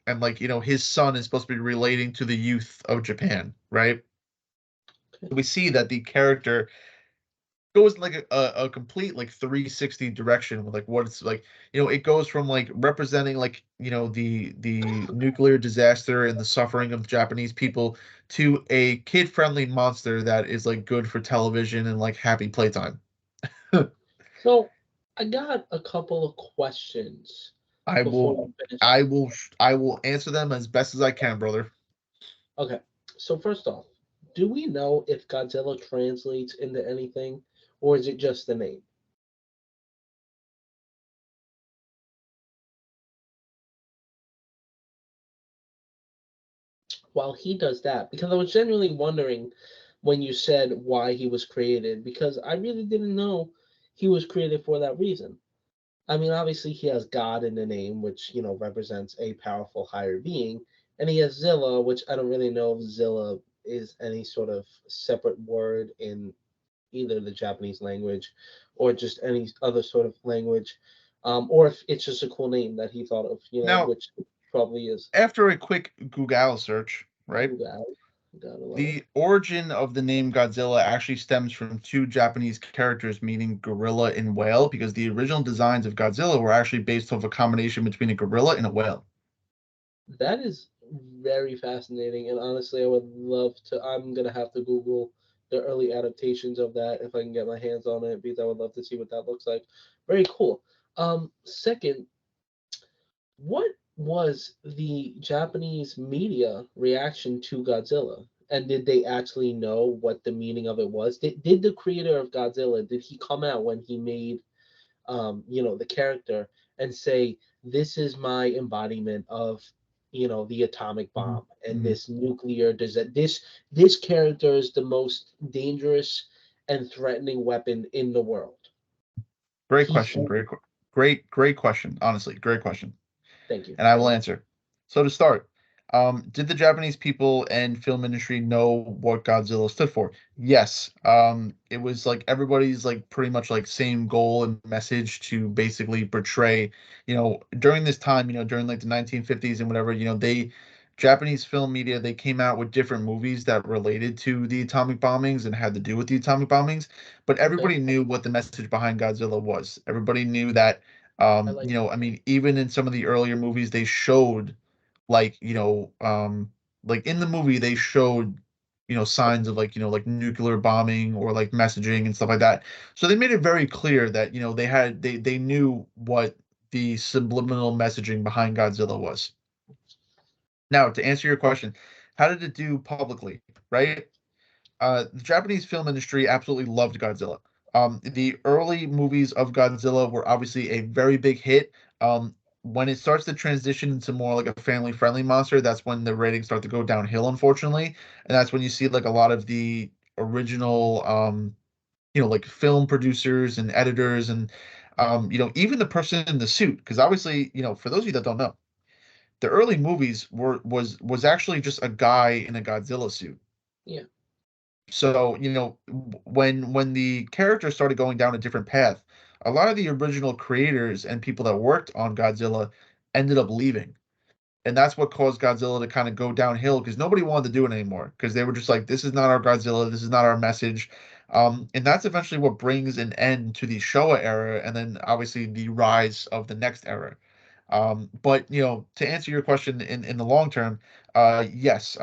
And like, his son is supposed to be relating to the youth of Japan, right? okay. We see that the character goes like a complete like 360 direction with like what it's like. It goes from like representing like, the nuclear disaster and the suffering of Japanese people to a kid-friendly monster that is like good for television and like happy playtime. So, I got a couple of questions I before will we finish I up. will I will answer them as best as I can, brother. Okay. So, first off, do we know if Godzilla translates into anything, or is it just the name? While he does that, because I was genuinely wondering when you said why he was created, because I really didn't know he was created for that reason. I mean, obviously he has God in the name, which represents a powerful higher being, and he has Zilla, which I don't really know if Zilla is any sort of separate word in either the Japanese language or just any other sort of language, or if it's just a cool name that he thought of, Now, which probably is. after a quick Google search, right? Ooh, gotta love it. The origin of the name Godzilla actually stems from two Japanese characters meaning gorilla and whale, because the original designs of Godzilla were actually based off a combination between a gorilla and a whale. That is very fascinating, and honestly, I would love to. I'm gonna have to Google the early adaptations of that if I can get my hands on it, because I would love to see what that looks like. Very cool. Second, what? was the Japanese media reaction to Godzilla? And did they actually know what the meaning of it was? Did the creator of Godzilla, did he come out when he made the character and say, "This is my embodiment of, the atomic Mhm, bomb and mhm. this nuclear does that this character is the most dangerous and threatening weapon in the world." Great He question. Great question. Honestly, great question. Thank you. And I will answer. So to start, did the Japanese people and film industry know what Godzilla stood for? Yes. It was like everybody's like pretty much like same goal and message to basically portray, during this time, during like the 1950s and whatever, Japanese film media, they came out with different movies that related to the atomic bombings and had to do with the atomic bombings, but Okay, everybody knew what the message behind Godzilla was. Everybody knew that I like I mean, even in some of the earlier movies, they showed like, like in the movie, they showed, signs of like, like nuclear bombing or like messaging and stuff like that. So they made it very clear that, they knew what the subliminal messaging behind Godzilla was. Now, to answer your question, how did it do publicly, right? The Japanese film industry absolutely loved Godzilla. The early movies of Godzilla were obviously a very big hit. When it starts to transition into more like a family-friendly monster, that's when the ratings start to go downhill, unfortunately, and that's when you see like a lot of the original, like film producers and editors and, even the person in the suit, because obviously, for those of you that don't know, the early movies was actually just a guy in a Godzilla suit. yeah. So, when the character started going down a different path, a lot of the original creators and people that worked on Godzilla ended up leaving. And that's what caused Godzilla to kind of go downhill because nobody wanted to do it anymore because they were just like, this is not our Godzilla, this is not our message. And that's eventually what brings an end to the Showa era and then obviously the rise of the next era. But to answer your question in the long term, yes,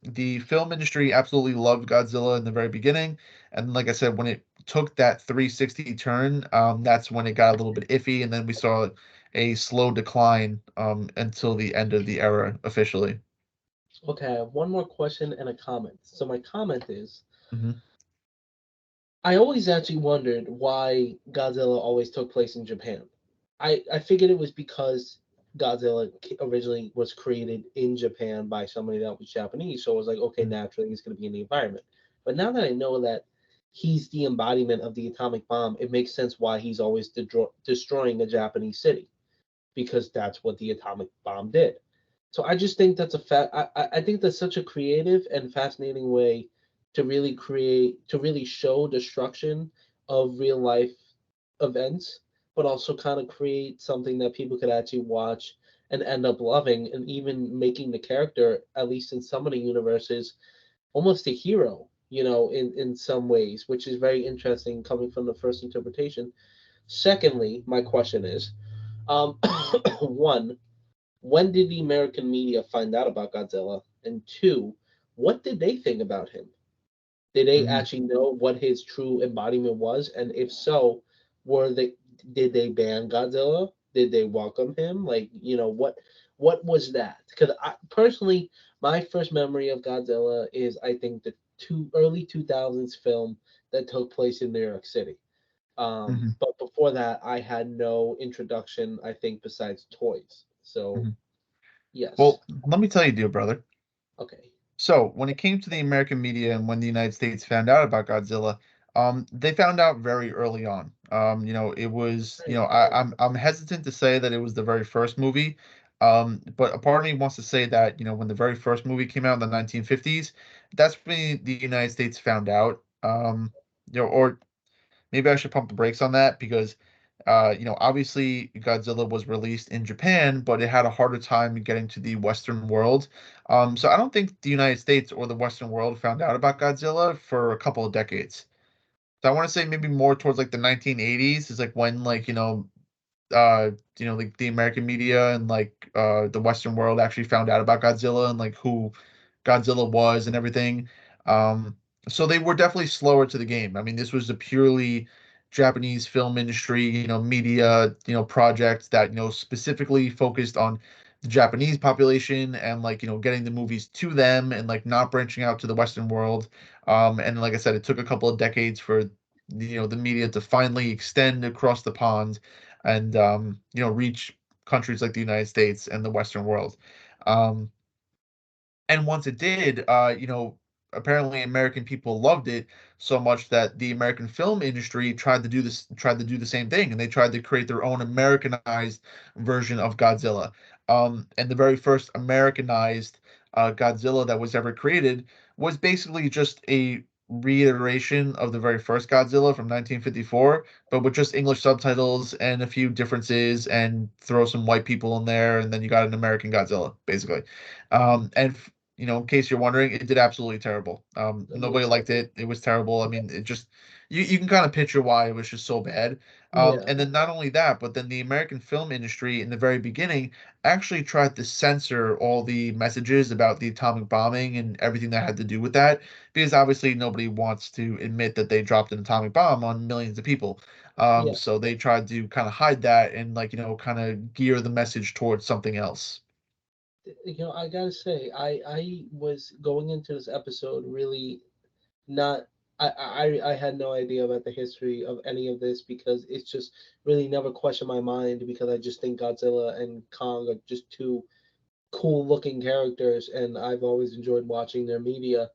the film industry absolutely loved Godzilla in the very beginning, and like I said, when it took that 360 turn, that's when it got a little bit iffy, and then we saw a slow decline until the end of the era officially. Okay, I have one more question and a comment. So my comment is, Hmm. I always actually wondered why Godzilla always took place in Japan. I figured it was because Godzilla originally was created in Japan by somebody that was Japanese, so it was like, okay, naturally he's going to be in the environment. But now that I know that he's the embodiment of the atomic bomb, it makes sense why he's always destroying a Japanese city because that's what the atomic bomb did. So I just think that's I think that's such a creative and fascinating way to really show destruction of real life events, but also kind of create something that people could actually watch and end up loving, and even making the character, at least in some of the universes, almost a hero. In some ways, which is very interesting coming from the first interpretation. Secondly, my question is, um, one, when did the American media find out about Godzilla? And two, what did they think about him? Did they Hmm. actually know what his true embodiment was? And if so, were they did they ban Godzilla? Did they welcome him? Like, what was that? Because I personally, my first memory of Godzilla is, I think, the early 2000s film that took place in New York City. Hmm. But before that, I had no introduction, I think, besides toys. So Hmm. yes. Well, let me tell you, dear brother. Okay. So, when it came to the American media and when the United States found out about Godzilla, they found out very early on. It was, Very early. I'm hesitant to say that it was the very first movie, but a part of me wants to say that, when the very first movie came out in the 1950s, that's when the United States found out. Or maybe I should pump the brakes on that because, obviously Godzilla was released in Japan, but it had a harder time getting to the Western world. So I don't think the United States or the Western world found out about Godzilla for a couple of decades. So I want to say maybe more towards like the 1980s is like when like, like the American media and like the Western world actually found out about Godzilla and like who Godzilla was and everything. Um, so they were definitely slower to the game. I mean, this was a purely Japanese film industry, media, project that, specifically focused on the Japanese population and like getting the movies to them and like not branching out to the Western world. And like I said, it took a couple of decades for the media to finally extend across the pond and reach countries like the United States and the Western world. Um, and once it did, apparently American people loved it so much that the American film industry tried to do the same thing, and they tried to create their own Americanized version of Godzilla. And the very first Americanized Godzilla that was ever created was basically just a reiteration of the very first Godzilla from 1954, but with just English subtitles and a few differences, and throw some white people in there, and then you got an American Godzilla, basically. And in case you're wondering, it did absolutely terrible. That Nobody makes liked sense. it. It was terrible. I mean, it just you can kind of picture why it was just so bad. Yeah, And then not only that, but then the American film industry in the very beginning actually tried to censor all the messages about the atomic bombing and everything that had to do with that, because obviously nobody wants to admit that they dropped an atomic bomb on millions of people. yeah. So they tried to kind of hide that and like kind of gear the message towards something else. I gotta say, I was going into this episode really not. I had no idea about the history of any of this because it's just really never questioned my mind because I just think Godzilla and Kong are just two cool looking characters and I've always enjoyed watching their media.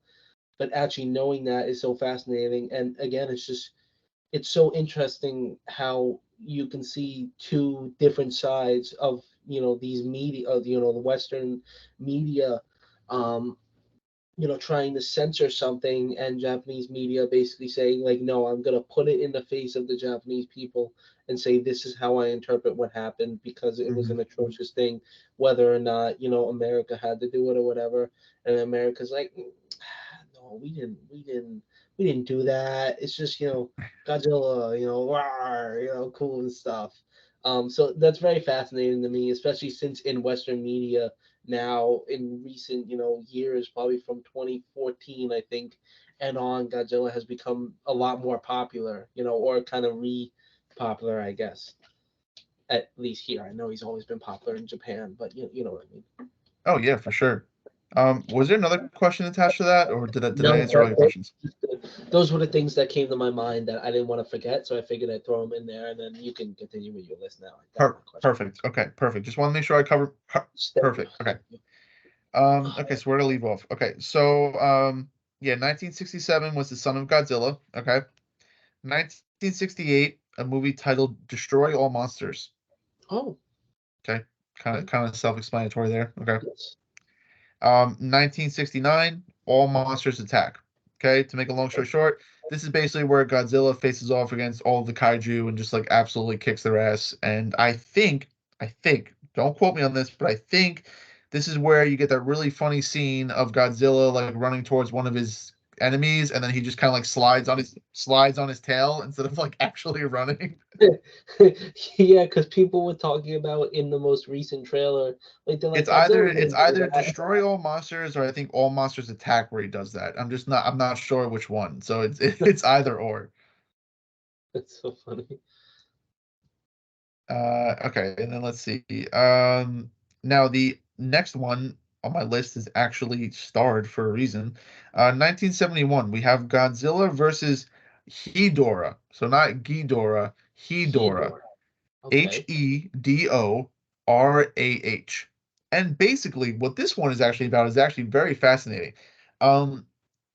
But actually knowing that is so fascinating. And again, it's so interesting how you can see two different sides of these media of the Western media, um trying to censor something and Japanese media basically saying like, no, I'm gonna put it in the face of the Japanese people and say this is how I interpret what happened because it was Hmm. an atrocious thing, whether or not America had to do it or whatever. And America's like, no, we didn't do that. It's just Godzilla, rawr, cool and stuff. So that's very fascinating to me, especially since in Western media now in recent years, probably from 2014 I think and on, Godzilla has become a lot more popular, or kind of re-popular, I guess. At least here, I know he's always been popular in Japan, but you know what I mean. Oh yeah, for sure. Was there another question attached to that, or did I No, answer all your questions? those were the things that came to my mind that I didn't want to forget, so I figured I'd throw them in there, and then you can continue with your list now. I got more questions. Perfect. Okay, perfect. Just want to make sure I cover. Thank you. Perfect. Okay. Thank you. Okay. So where to leave off? Okay. So yeah, 1967 was the Son of Godzilla. Okay. 1968, a movie titled Destroy All Monsters. Oh, Okay. Kind of okay. kind of self-explanatory there. Okay. Yes. 1969, All Monsters Attack. Okay, to make a long story short, this is basically where Godzilla faces off against all of the kaiju and just like absolutely kicks their ass. And I think, don't quote me on this, but I think this is where you get that really funny scene of Godzilla like running towards one of his enemies, and then he just kind of like slides on his tail instead of like actually running. Yeah, because people were talking about in the most recent trailer, like they're like It's either Godzilla it's wouldn't do either that. destroy all monsters or I think all monsters attack where he does that. I'm not sure which one. So it's it's either or. That's so funny. Okay, and then let's see. Now the next one on my list is actually starred for a reason. 1971, we have Godzilla versus Hedorah. So not Ghidorah, Hedorah. Hedor. Okay. Hedorah. And basically, what this one is actually about is actually very fascinating. Um,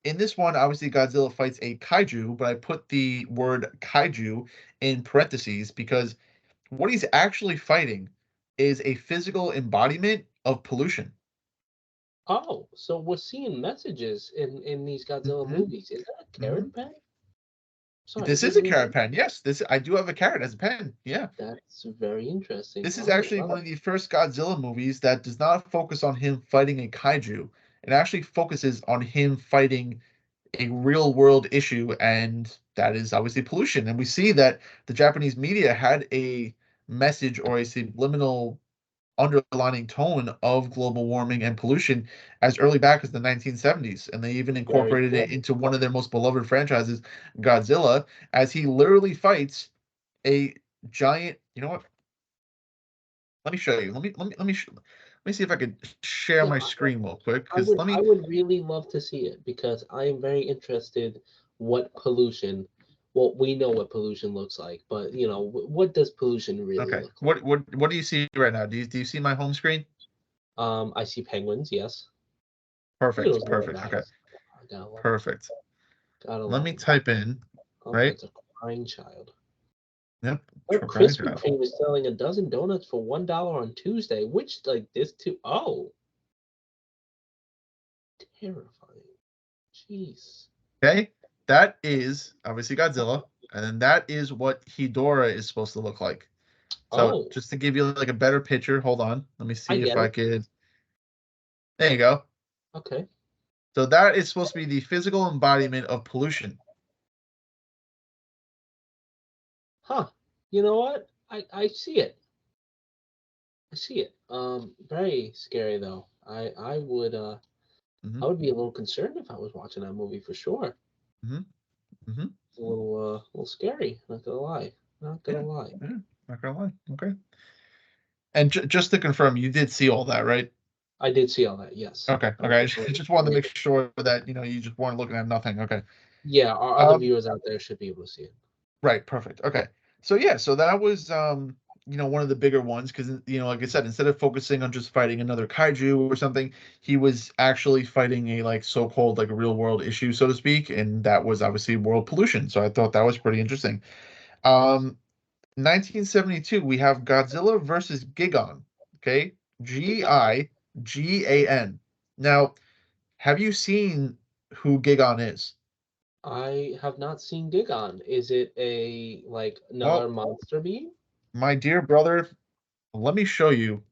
in this one, obviously, Godzilla fights a kaiju, but I put the word kaiju in parentheses because what he's actually fighting is a physical embodiment of pollution. Oh, so we're seeing messages in these Godzilla Hmm. movies. Is that a Hmm. carrot pen? Sorry, This is it is a really? carrot pen. Yes, this I do have a carrot as a pen. Yeah. That's very interesting. This is All right. actually one Well, of the first Godzilla movies that does not focus on him fighting a kaiju. It actually focuses on him fighting a real world issue, and that is obviously pollution. And we see that the Japanese media had a message or a subliminal underlining tone of global warming and pollution as early back as the 1970s. And they even very incorporated it cool. into one of their most beloved franchises, Godzilla, as he literally fights a giant. You know what? Let me show you. me see if I could share Yeah, my screen real quick. I Because would let I me. would really love to see it because I am very interested what pollution. Well, we know what pollution looks like, but what does pollution really Okay. look like? What do you see right now? Do you see my home screen? I see penguins. Yes, look at Perfect. those little Perfect. Okay. guys. I gotta love them. Perfect. Gotta Let love me them. type in. Oh, Right. that's a crying child. Yep. Oh, Trying Krispy to. Kreme is selling a dozen donuts for $1 on Tuesday, which like this too. Oh, terrifying. Jeez. Okay. That is obviously Godzilla, and then that is what Hedora is supposed to look like. So Oh, just to give you like a better picture, hold on. Let me I see if get I it. could. There you go. Okay. So that is supposed to be the physical embodiment of pollution. Huh. You know what? I see it. I see it. Very scary though. Hmm. I would be a little concerned if I was watching that movie for sure. Hmm. Hmm. It's a little scary. Not gonna lie. Not gonna Yeah. lie. Yeah. Not gonna lie. Okay. And just to confirm, you did see all that, right? I did see all that. Yes. Okay. I Okay. I just, definitely, just wanted to make definitely. sure that you just weren't looking at nothing. Okay. Yeah, our other Um. viewers out there should be able to see it. Right. Perfect. Okay. So yeah. So that was one of the bigger ones because like I said, instead of focusing on just fighting another kaiju or something, he was actually fighting a like so-called like real world issue, so to speak, and that was obviously world pollution. So I thought that was pretty interesting. Um, 1972, we have Godzilla versus Gigan. Okay, Gigan. Now, have you seen who Gigan is? I have not seen Gigon. Is it a like another Well, monster being? my dear brother, let me show you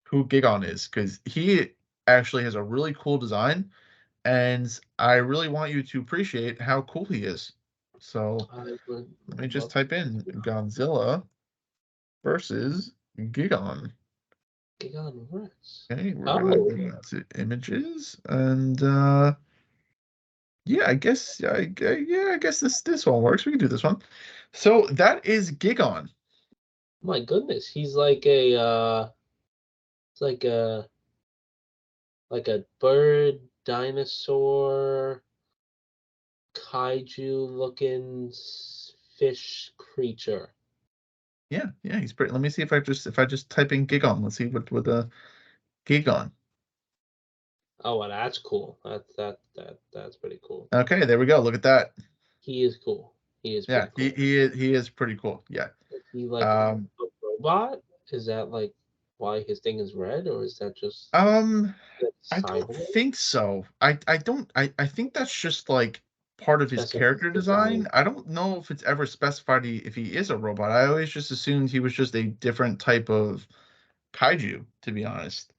who Gigon is because he actually has a really cool design, and I really want you to appreciate how cool he is. So I would let me just love type to in see Godzilla versus Gigon. Gigon Rex. Okay, we're gonna Oh, go to images and yeah, I guess yeah, I guess this one works. We can do this one. So that is Gigon. my goodness. He's like it's like a bird dinosaur kaiju looking fish creature. Yeah, yeah, he's pretty. Let me see if I just type in Gigon. Let's see what Gigon. Oh, well, that's cool. That's pretty cool. Okay, there we go. Look at that. He is cool. He is Yeah, pretty he cool. he is he is pretty cool. Yeah. Is he like Um a robot? Is that like why his thing is red, or is that just um that I don't cyborg? think so. I think that's just like part of his That's just his character design. design. I don't know if it's ever specified if he is a robot. I always just assumed he was just a different type of kaiju, to be honest.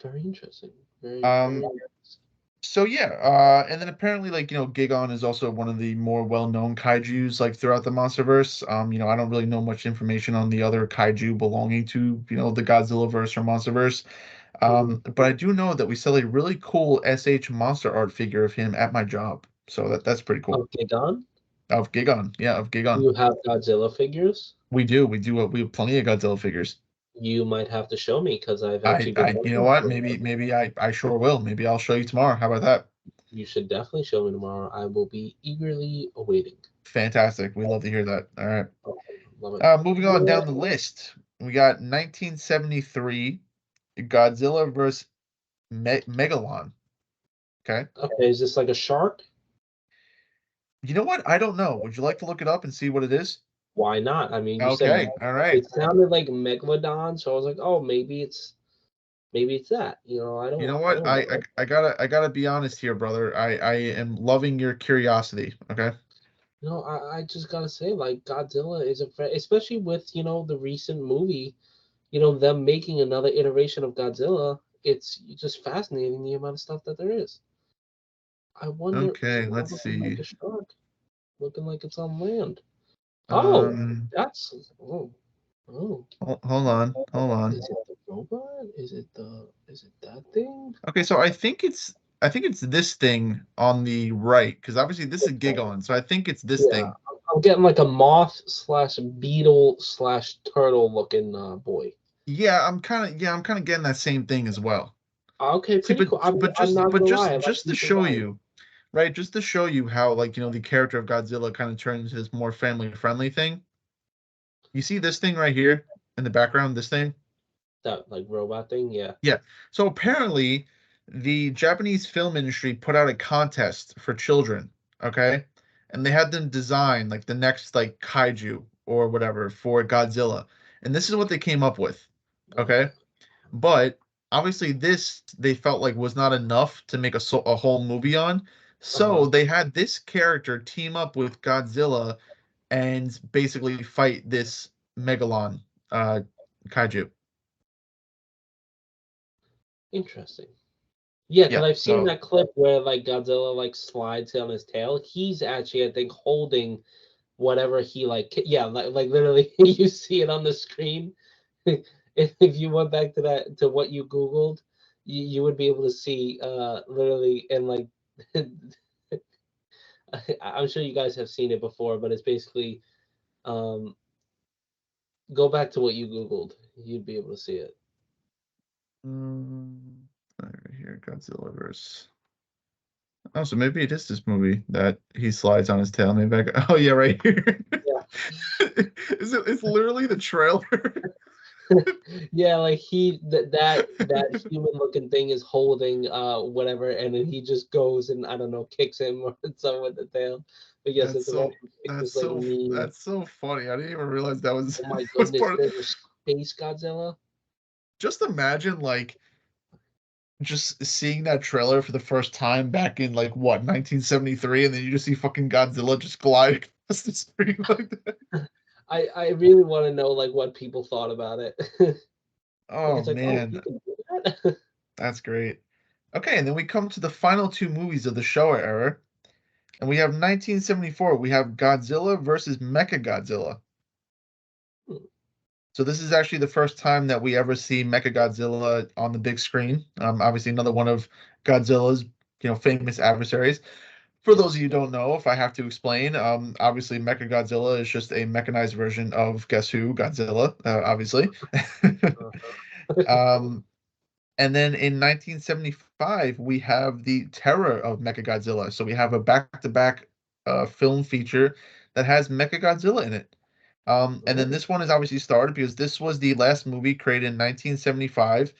Very interesting. Very, very Um interesting. so yeah, and then apparently like Gigon is also one of the more well-known kaijus like throughout the MonsterVerse. I don't really know much information on the other kaiju belonging to, the Godzilla verse or MonsterVerse. Mhm. But I do know that we sell a really cool SH monster art figure of him at my job. So that's pretty cool. Of Gigon, Of Gigon. Yeah, of Gigon. you have Godzilla figures. We have plenty of Godzilla figures. You might have to show me because I've I actually been I you know looking what? for one. Maybe I sure will. Maybe I'll show you tomorrow. How about that? You should definitely show me tomorrow. I will be eagerly awaiting. Fantastic. We love to hear that. All right. Oh, love it. Moving on down the list, we got 1973 Godzilla versus Megalon. Okay. Okay, is this like a shark? You know what? I don't know. Would you like to look it up and see what it is? Why not? I mean, you said Okay. All right. it sounded like Megalodon, so I was like, oh, maybe it's that. I You don't know I what? don't I, I know. I gotta I gotta be honest here, brother. I am loving your curiosity. Okay. I just gotta say, like Godzilla is especially with the recent movie, them making another iteration of Godzilla. It's just fascinating the amount of stuff that there is. I wonder, is Okay. it not Let's looking like see. a shark? Looking like it's on land. Oh, Um. that's oh. Hold on. Hold on. Is it the robot? Is it that thing? Okay. So I think it's this thing on the right because obviously this is Gigon. So I think it's this Yeah, thing. I'm getting like a moth slash beetle slash turtle looking boy. I'm kind of getting that same thing as well. Okay, See, pretty cool. I'm not but gonna lie, I like just to these show designs. you, right? Just to show you how, like, the character of Godzilla kind of turns into this more family friendly thing. You see this thing right here in the background, this thing? That like robot thing, yeah. Yeah. So apparently, the Japanese film industry put out a contest for children, okay? And they had them design like the next like kaiju or whatever for Godzilla. And this is what they came up with, okay? Okay. But obviously this they felt like was not enough to make a whole movie on. So Uh-huh. they had this character team up with Godzilla and basically fight this Megalon uh kaiju. Interesting. Yeah, because Yeah. I've seen So that clip where like Godzilla like slides on his tail. He's actually, I think, holding whatever he like. Yeah, like literally, you see it on the screen. If you went back to that to what you Googled, you would be able to see literally and like I'm sure you guys have seen it before, but it's basically um go back to what you Googled. You'd be able to see it. right here, Godzilla verse. Oh, so maybe it is this movie that he slides on his tail. Maybe oh yeah, right here. Yeah. It's literally the trailer. Yeah, like that human looking thing is holding whatever, and then he just goes and I don't know, kicks him or something with the tail. But yes, That's it's a so reference to this like meme. that's so funny. I didn't even realize that was Oh my was goodness, part of. there's a space Godzilla. Just imagine like just seeing that trailer for the first time back in like what 1973, and then you just see fucking Godzilla just glide across the screen like that. I really want to know like what people thought about it. Like Oh it's like, oh, man, you can do that. that's great. Okay, and then we come to the final two movies of the Showa era, and we have 1974. We have Godzilla versus Mechagodzilla. So this is actually the first time that we ever see Mechagodzilla on the big screen. Obviously, another one of Godzilla's famous adversaries. For those of Yes. you who don't know, if I have to explain, obviously Mechagodzilla is just a mechanized version of guess who? Godzilla, obviously. Uh-huh. um, And then in 1975, we have the Terror of Mechagodzilla. So we have a back-to-back film feature that has Mechagodzilla in it. And then Oh. this one is obviously started because this was the last movie created in 1975.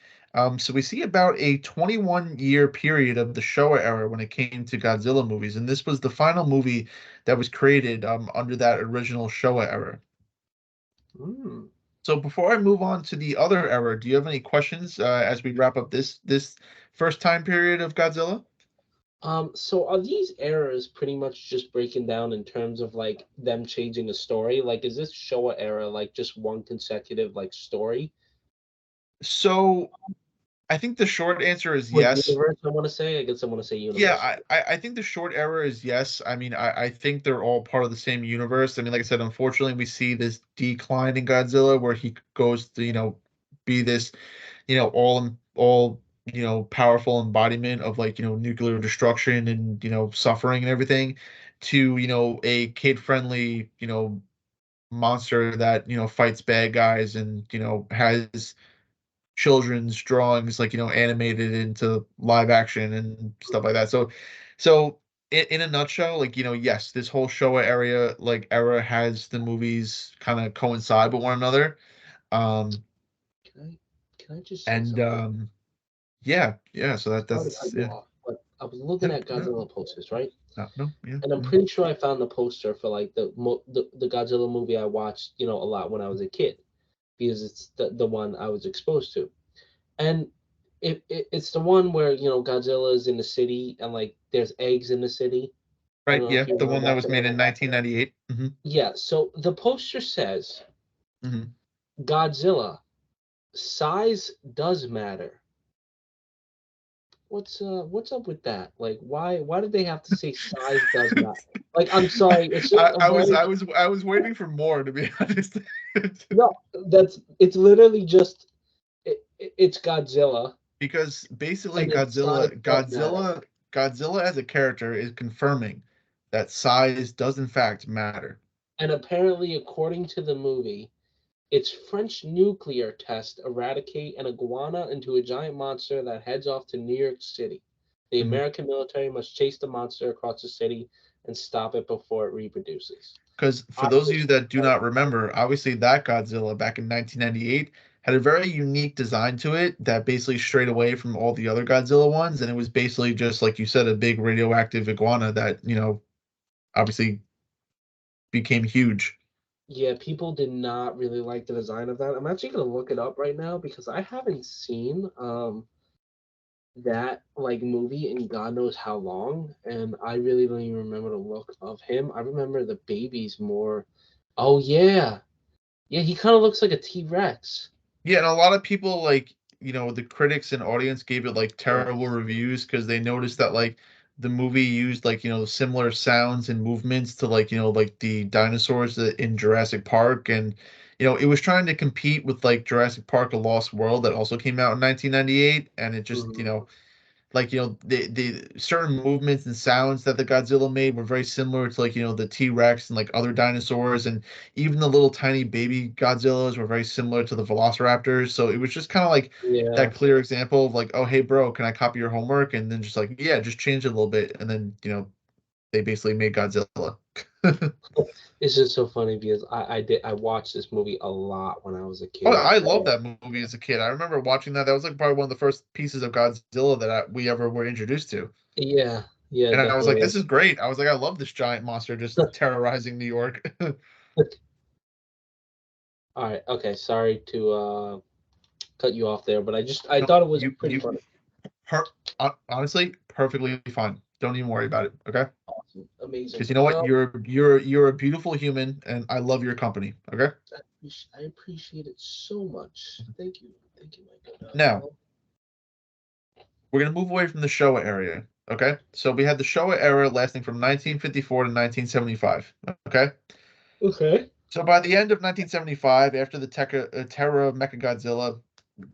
So we see about a 21-year period of the Showa era when it came to Godzilla movies, and this was the final movie that was created under that original Showa era. Mm. So before I move on to the other era, do you have any questions as we wrap up this first time period of Godzilla? So are these eras pretty much just breaking down in terms of like them changing the story? Like, is this Showa era like just one consecutive like story So I think the short answer is or yes. universe? I want to say. I guess I want to say Yeah, universe. I think the short era is yes. I mean, I think they're all part of the same universe. I mean, like I said, unfortunately, we see this decline in Godzilla where he goes to, be this, all, powerful embodiment of like, nuclear destruction and, suffering and everything to, a kid-friendly, monster that, fights bad guys and, has children's drawings like animated into live action and stuff like that. So in a nutshell, like yes, this whole Showa area like era has the movies kind of coincide with one another. Um Can I just say and something? yeah, so Sorry to cut that's you yeah. off, but I was looking Yep, at no, Godzilla posters, right? no, yeah. And I'm Mhm. pretty sure I found the poster for like the Godzilla movie I watched, a lot when I was a kid because it's the one I was exposed to. And it's the one where, Godzilla is in the city and like there's eggs in the city. I Right, don't know if yeah, you the remember one that that. was made in 1998. Yeah, so the poster says Hmm. Godzilla, size does matter. What's up with that? Like why did they have to say size does matter? Like I'm sorry, it's just a very I was waiting for more to be honest. no, it's literally just it's Godzilla Because basically and then size does matter. Godzilla as a character is confirming that size does in fact matter. And apparently according to the movie, Its French nuclear test eradicate an iguana into a giant monster that heads off to New York City. The American military must chase the monster across the city and stop it before it reproduces. Because for those of you that do not remember, obviously that Godzilla back in 1998 had a very unique design to it that basically strayed away from all the other Godzilla ones, and it was basically just like you said, a big radioactive iguana that obviously became huge. Yeah, people did not really like the design of that. I'm actually gonna look it up right now because I haven't seen that like movie in God knows how long, and I really don't even remember the look of him. I remember the babies more. Oh yeah, yeah, he kind of looks like a T Rex. Yeah, and a lot of people the critics and audience gave it like Yeah. terrible reviews because they noticed that like the movie used similar sounds and movements to like the dinosaurs in Jurassic Park, and it was trying to compete with like Jurassic Park: A Lost World that also came out in 1998, and it just Mhm. the certain movements and sounds that the Godzilla made were very similar to the T-Rex and like other dinosaurs, and even the little tiny baby Godzillas were very similar to the Velociraptors. So it was just kind of like Yeah, that clear example of like, oh hey bro, can I copy your homework? And then just like, yeah, just change it a little bit, and then they basically made Godzilla. it's just so funny because I watched this movie a lot when I was a Oh, kid. I love that movie as a kid. I remember watching that. That was like probably one of the first pieces of Godzilla that we ever were introduced to. Yeah, yeah, And I was like, definitely. this is great. I was like, I love this giant monster just terrorizing New York. All right, okay, sorry to cut you off there, but I No, thought it was pretty you funny. per honestly, perfectly fine. Don't even worry about it, okay? Awesome, amazing. Because you know what? You're a beautiful human and I love your company, okay? I appreciate it so much. Thank you, my good. Now, we're gonna move away from the Showa area, okay? So we had the Showa era lasting from 1954 to 1975, okay? Okay. So by the end of 1975, after the Terror of Mechagodzilla,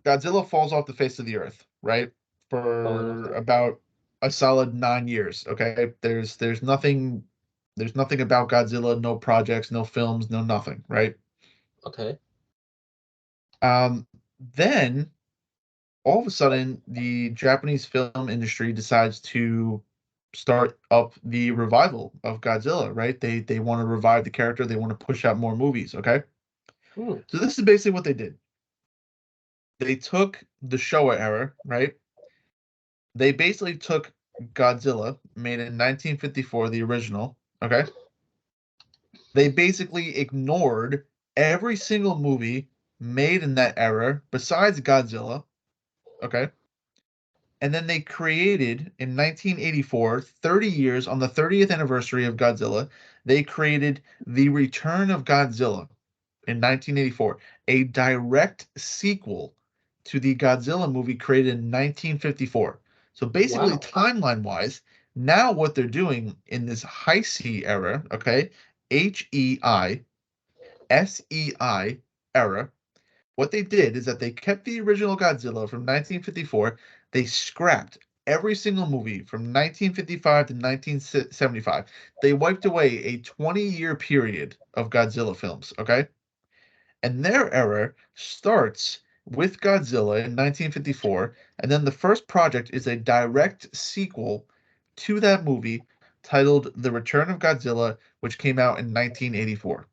Godzilla falls off the face of the earth, right? Falling off For the. about a solid 9 years. Okay, there's nothing about Godzilla, no projects, no films, no nothing, right? Okay. Then all of a sudden, the Japanese film industry decides to start up the revival of Godzilla, right? They want to revive the character, they want to push out more movies. Okay, Hmm. so this is basically what they did. They took the Showa era, right? They basically took Godzilla, made in 1954, the original, okay? They basically ignored every single movie made in that era besides Godzilla, okay? And then they created in 1984, 30 years on the 30th anniversary of Godzilla, they created The Return of Godzilla in 1984, a direct sequel to the Godzilla movie created in 1954. So basically, Wow. timeline wise, now what they're doing in this high C era, okay, HEISEI era, what they did is that they kept the original Godzilla from 1954. They scrapped every single movie from 1955 to 1975. They wiped away a 20-year period of Godzilla films, okay? And their era starts with Godzilla in 1954, and then the first project is a direct sequel to that movie titled The Return of Godzilla, which came out in 1984.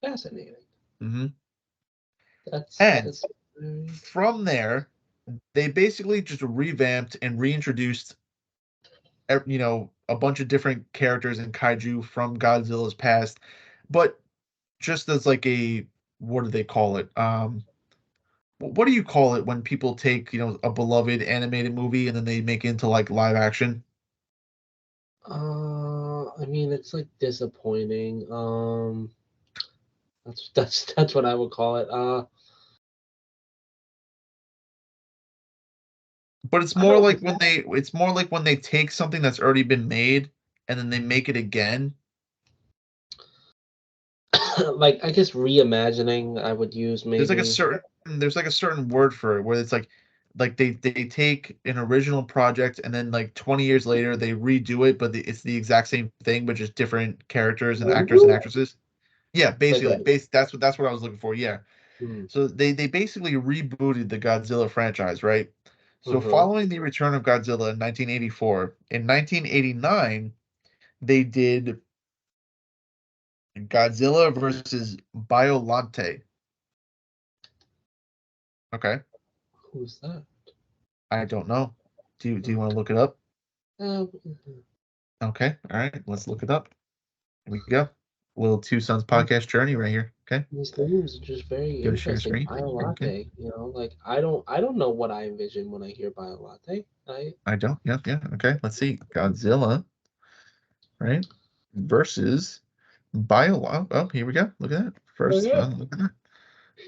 Fascinating. Mhm. That's And very. from there, they basically just revamped and reintroduced, a bunch of different characters and kaiju from Godzilla's past, but just as like what do they call it? What do you call it when people take, a beloved animated movie and then they make it into like live action? I mean, it's like disappointing. That's what I would call it. But it's I more don't. like when they take something that's already been made and then they make it again. Like I guess reimagining I would use There's like a maybe. certain there's like a certain word for it where it's like they take an original project and then like 20 years later they redo it, but it's the exact same thing but just different characters and actors and actresses. Yeah, Like basically, a. that's what I was looking for. Yeah. Mm, So they basically rebooted the Godzilla franchise, right? So mm-hmm. following the return of Godzilla in 1984, in 1989 they did Godzilla versus Biolante. Okay, Who's that? I don't know. Do you want to Okay. look it up? Mhm. Okay, all right, let's look it up. Here we go. Little Two Sons podcast journey right here. Okay, These names are just very go to share interesting. screen. Okay, Biolate, like I don't know what I envision when I hear biolate. I I don't. Yeah, yeah. Okay, let's see. Godzilla, right? Versus Bio. Oh, here we go. Look at that. First, Okay. look at that.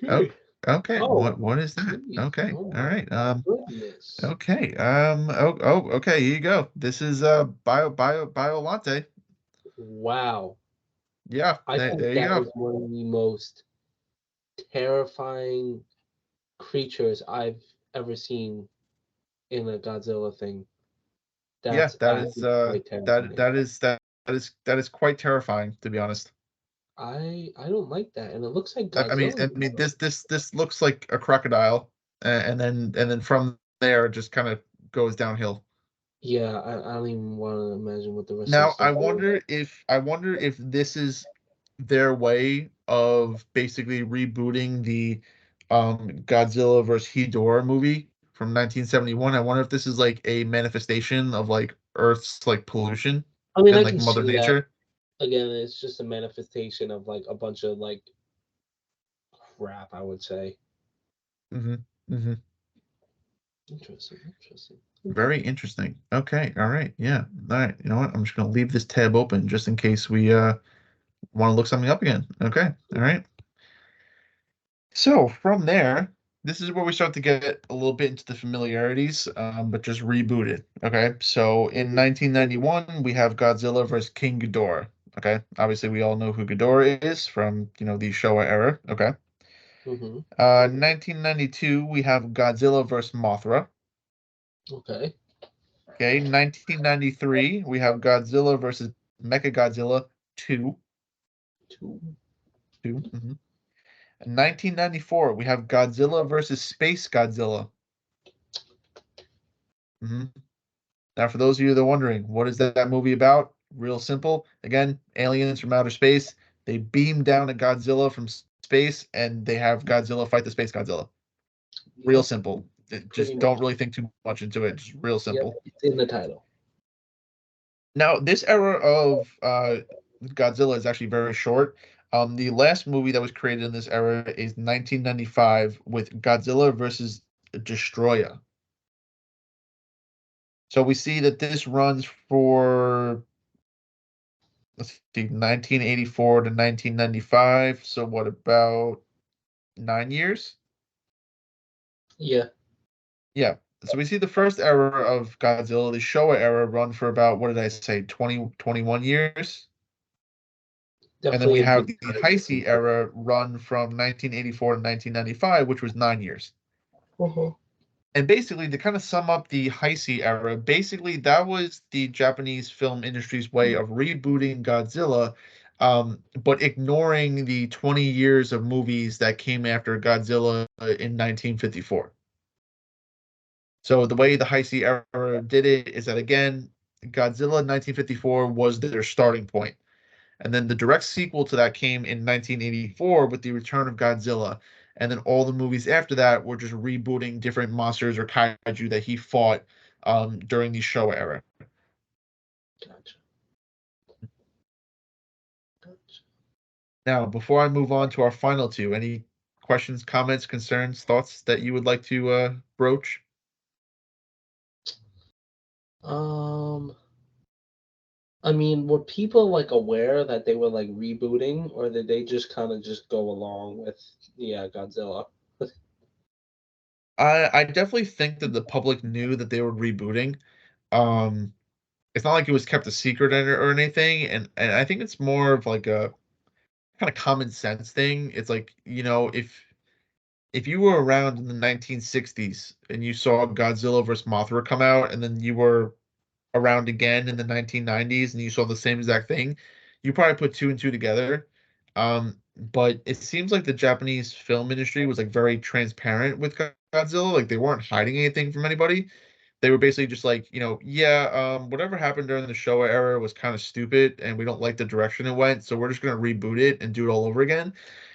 Oh, Sure. okay. Oh, What is that? geez. Okay. Oh All my right. goodness. Okay. Okay. Here you go. This is bio latte. Wow. Yeah. I think There you that go. is one of the most terrifying creatures I've ever seen in a Godzilla thing. Yeah. That's That is actually quite terrifying. that is quite terrifying, to be honest. I don't like that, and it looks like I Godzilla. mean this looks like a crocodile, and then from there it just kind of goes downhill. Yeah, I don't even want to imagine what the rest of the Now stuff. I wonder if this is their way of basically rebooting the Godzilla versus Ghidorah movie from 1971. I wonder if this is like a manifestation of like Earth's like pollution I mean, and I like can Mother see that. Nature. Again, it's just a manifestation of like a bunch of like crap, I would say. hmm hmm Interesting, interesting. Okay. Very interesting. Okay, all right, yeah, all right. You know what? I'm just gonna leave this tab open just in case we want to look something up again. Okay, all right. So from there, this is where we start to get a little bit into the familiarities, but just rebooted. Okay, so in 1991 we have Godzilla versus King Ghidorah. Okay, obviously we all know who Ghidorah is from the Showa era. Okay, Mm-hmm. 1992 we have Godzilla versus Mothra. Okay. Okay, 1993 we have Godzilla versus Mechagodzilla 2. Two. 2. In 1994 we have Godzilla versus Space Godzilla. Mhm. Now, for those of you that are wondering, what is that movie about? Real simple. Again, aliens from outer space. They beam down a Godzilla from space, and they have Godzilla fight the space Godzilla. Real Yep. simple. Pretty Just don't much. really think too much into it. Just real Yep. simple. It's in the title. Now, this era of Godzilla is actually very short. The last movie that was created in this era is 1995 with Godzilla versus Destroyer. So we see that this runs for, let's see, 1984 to 1995. So what, about 9 years? Yeah. Yeah. So we see the first era of Godzilla, the Showa era, run for about, what did I say, 20, 21 years? And then Definitely we a have big the time Heisei difference. era run from 1984 to 1995, which was 9 years. Uh-huh. And basically, to kind of sum up the Heisei era, basically that was the Japanese film industry's way of rebooting Godzilla, but ignoring the 20 years of movies that came after Godzilla in 1954. So the way the Heisei era did it is that, again, Godzilla 1954 was their starting point. And then the direct sequel to that came in 1984 with the return of Godzilla. And then all the movies after that were just rebooting different monsters or kaiju that he fought during the Showa era. Gotcha. Gotcha. Now, before I move on to our final two, any questions, comments, concerns, thoughts that you would like to broach? Um, I mean, were people like aware that they were like rebooting, or did they just kind of just go along with, yeah, Godzilla? I definitely think that the public knew that they were rebooting. Um, it's not like it was kept a secret or anything, and I think it's more of like a kind of common sense thing. It's like, if you were around in the 1960s and you saw Godzilla versus Mothra come out, and then you were around again in the 1990s and you saw the same exact thing, you probably put two and two together. But it seems like the Japanese film industry was like very transparent with Godzilla. Like they weren't hiding anything from anybody. They were basically just like, yeah, whatever happened during the Showa era was kind of stupid, and we don't like the direction it went, so we're just gonna reboot it and do it all over again.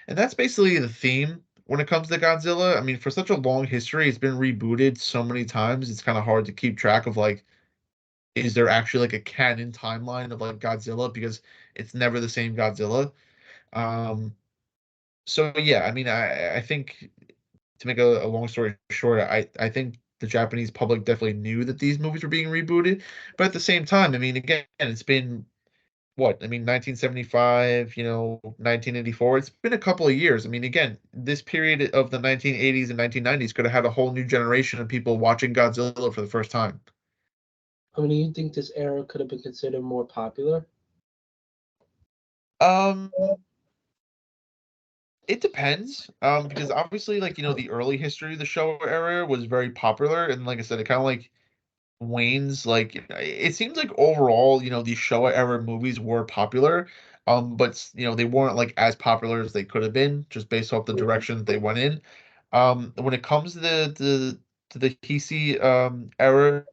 And that's basically the theme when it comes to Godzilla. I mean, for such a long history, it's been rebooted so many times, it's kind of hard to keep track of like, is there actually like a canon timeline of like Godzilla because it's never the same Godzilla. Um, so yeah, I mean, I think to make a long story short, I think the Japanese public definitely knew that these movies were being rebooted, but at the same time, I mean, again, it's been what? I mean, 1975, 1984. It's been a couple of years. I mean, again, this period of the 1980s and 1990s could have had a whole new generation of people watching Godzilla for the first time. I mean, do you think this era could have been considered more popular? Um, it depends. Because obviously, like, the early history of the show era was very popular, and like I said, it kind of like wanes. Like it seems like overall, these Showa era movies were popular, but they weren't like as popular as they could have been just based off the Yeah. direction that they went in. When it comes to the Heisei era,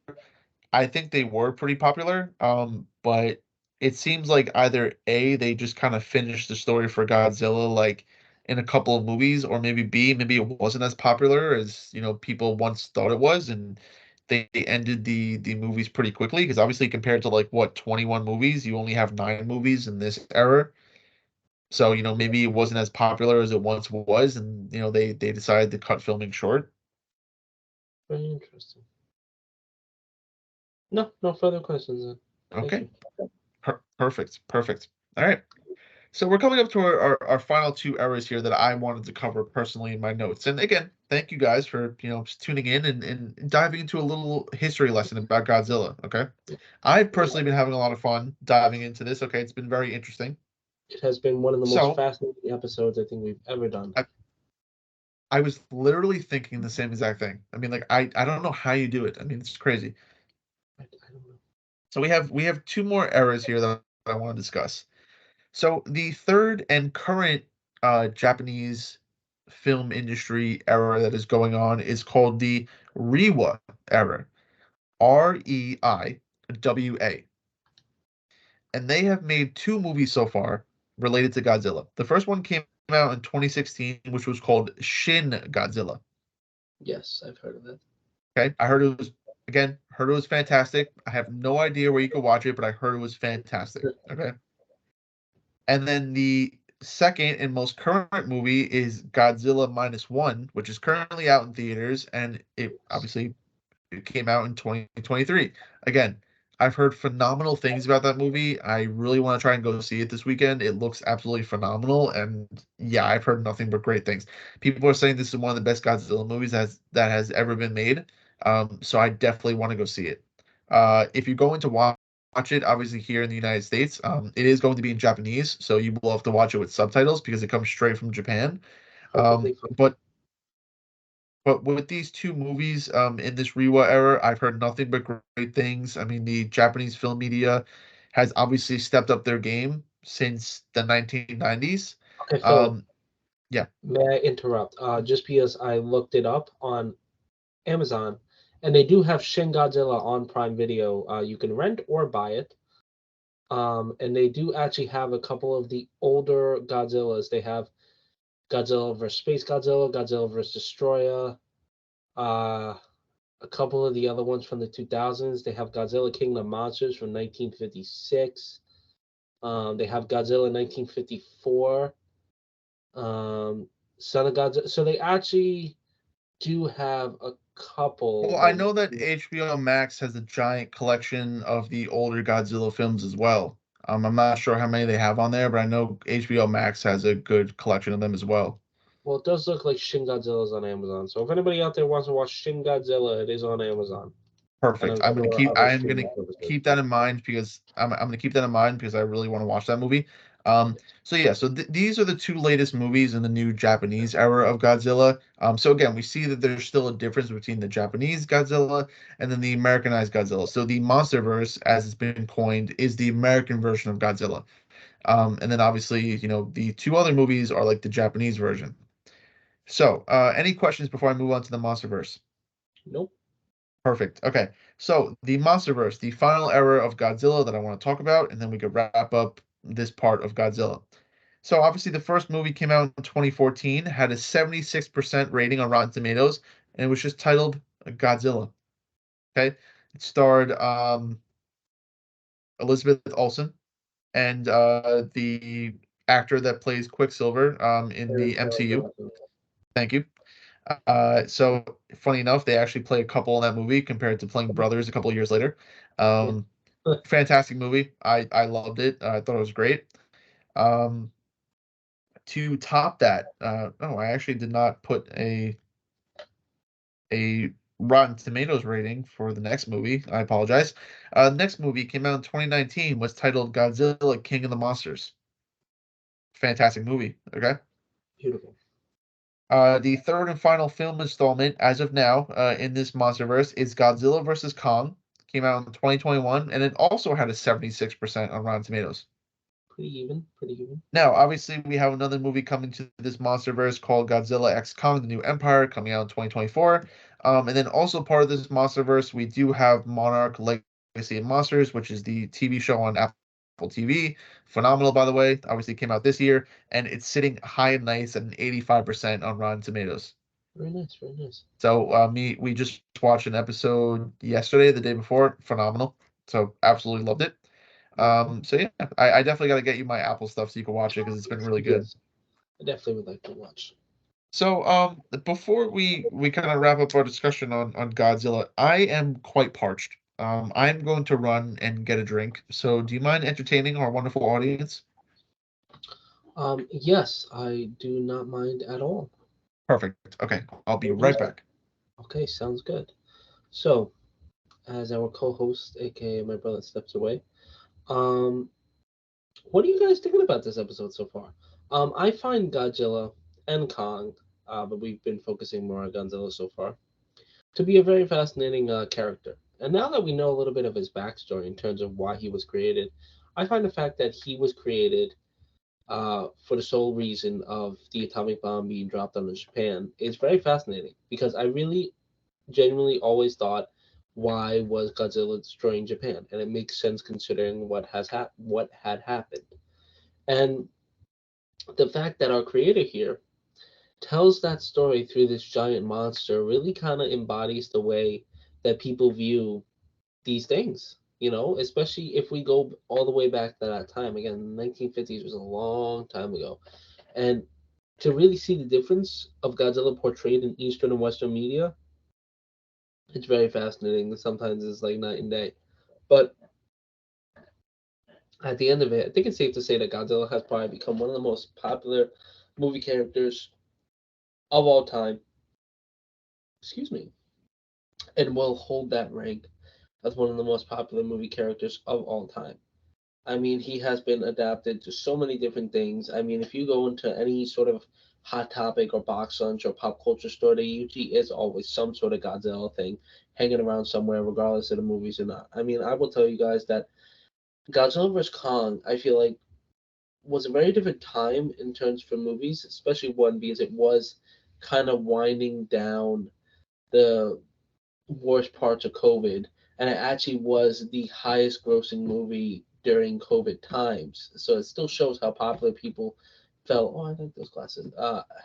I think they were pretty popular. But it seems like either A, they just kind of finished the story for Godzilla like in a couple of movies, or maybe B, maybe it wasn't as popular as, people once thought it was, and they ended the movies pretty quickly because obviously compared to like what 21 movies, you only have 9 movies in this era. So, maybe it wasn't as popular as it once was, and they decided to cut filming short. Very interesting. No, no further questions then. Thank Okay. you. Perfect. Perfect. All right. So we're coming up to our final two eras here that I wanted to cover personally in my notes. And again, thank you guys for, just tuning in and diving into a little history lesson about Godzilla. Okay. I've personally been having a lot of fun diving into this. Okay. It's been very interesting. It has been one of the most So fascinating episodes I think we've ever done. I, I was literally thinking the same exact thing. I mean, like I don't know how you do it. I mean, it's crazy. I don't know. So we have two more eras here that I want to discuss. So the third and current Japanese film industry era that is going on is called the Reiwa era, Reiwa, and they have made two movies so far related to Godzilla. The first one came out in 2016, which was called Shin Godzilla. Yes, I've heard of it. Okay, I heard it was fantastic. I have no idea where you could watch it, but I heard it was fantastic. Okay. And then the second and most current movie is Godzilla Minus One, which is currently out in theaters, and it came out in 2023. Again, I've heard phenomenal things about that movie. I really want to try and go see it this weekend. It looks absolutely phenomenal, and yeah, I've heard nothing but great things. People are saying this is one of the best Godzilla movies that has ever been made. So I definitely want to go see it. If you're going to watch it, obviously here in the United States, it is going to be in Japanese, so you will have to watch it with subtitles because it comes straight from Japan. Perfectly fine. But with these two movies in this Reiwa era, I've heard nothing but great things. I mean, the Japanese film media has obviously stepped up their game since the 1990s. Okay, Philip, Um, yeah, may I interrupt? Just because I looked it up on Amazon, and they do have Shin Godzilla on Prime Video. You can rent or buy it. And they do actually have a couple of the older Godzillas. They have Godzilla vs. Space Godzilla, Godzilla vs. Destroyer, uh, a couple of the other ones from the 2000s. They have Godzilla King of Monsters from 1956. They have Godzilla 1954. Son of Godzilla. So they actually do have a couple well, I that know that you HBO Max has a giant collection of the older Godzilla films as well. I'm not sure how many they have on there, but I know HBO Max has a good collection of them as well. well, it does look like Shin Godzilla is on Amazon. So if anybody out there wants to watch Shin Godzilla, it is on Amazon and Perfect. I'm sure other I'm gonna streaming services. keep that in mind because I'm gonna keep that in mind because I really want to watch that movie. So yeah, so these are the two latest movies in the new Japanese era of Godzilla. So again, we see that there's still a difference between the Japanese Godzilla and then the Americanized Godzilla. So the MonsterVerse, as it's been coined, is the American version of Godzilla. And then obviously, the two other movies are like the Japanese version. So, any questions before I move on to the MonsterVerse? Nope. Perfect. Okay. So, the MonsterVerse, the final era of Godzilla that I want to talk about, and then we could wrap up this part of Godzilla. So, obviously, the first movie came out in 2014, had a 76% rating on Rotten Tomatoes, and it was just titled Godzilla. Okay. It starred Elizabeth Olsen and the actor that plays Quicksilver in Aaron the Taylor MCU. Johnson. Thank you. So funny enough, they actually play a couple in that movie compared to playing brothers a couple of years later. Yeah. Um, Fantastic movie. I loved it. I thought it was great. Um, to top that, oh, I actually did not put a Rotten Tomatoes rating for the next movie. I apologize. Next movie came out in 2019, was titled Godzilla King of the Monsters. Fantastic movie. Okay. Beautiful. The third and final film installment, as of now, in this MonsterVerse is Godzilla vs. Kong. Came out in 2021, and it also had a 76% on Rotten Tomatoes. Pretty even. Pretty even. Now, obviously, we have another movie coming to this MonsterVerse called Godzilla X Kong: The New Empire, coming out in 2024. And then also part of this MonsterVerse, we do have Monarch Legacy of Monsters, which is the TV show on Apple TV. Phenomenal, by the way. Obviously, came out this year, and it's sitting high and nice at an 85% on Rotten Tomatoes. Very nice. Very nice. So we just watched an episode yesterday, the day before. Phenomenal. So absolutely loved it. Wonderful. So yeah, I definitely got to get you my Apple stuff so you can watch it because it's been really good. Yes, I definitely would like to watch. So before we kind of wrap up our discussion on Godzilla, I am quite parched. I'm going to run and get a drink. So do you mind entertaining our wonderful audience? Yes, I do not mind at all. Perfect. Okay, I'll be Very right easy. back. Okay, sounds good. So, as our co-host, aka my brother, steps away, um, what are you guys thinking about this episode so far? I find Godzilla and Kong, but we've been focusing more on Godzilla so far, to be a very fascinating character. And now that we know a little bit of his backstory in terms of why he was created, I find the fact that he was created for the sole reason of the atomic bomb being dropped on Japan is very fascinating because I really genuinely always thought, why was Godzilla destroying Japan? And it makes sense considering what had happened. And the fact that our creator here tells that story through this giant monster really kind of embodies the way that people view these things. Especially if we go all the way back to that time. Again, the 1950s was a long time ago. And to really see the difference of Godzilla portrayed in Eastern and Western media, it's very fascinating. Sometimes it's like night and day. But at the end of it, I think it's safe to say that Godzilla has probably become one of the most popular movie characters of all time. Excuse me. And will hold that rank as one of the most popular movie characters of all time. I mean, he has been adapted to so many different things. I mean, if you go into any sort of hot topic or box lunch or pop culture store, there usually is always some sort of Godzilla thing hanging around somewhere, regardless of the movies or not. I mean, I will tell you guys that Godzilla vs. Kong, I feel like, was a very different time in terms for movies, especially one because it was kind of winding down the worst parts of COVID, and it actually was the highest grossing movie during COVID times. So it still shows how popular people felt. Oh, I like those glasses.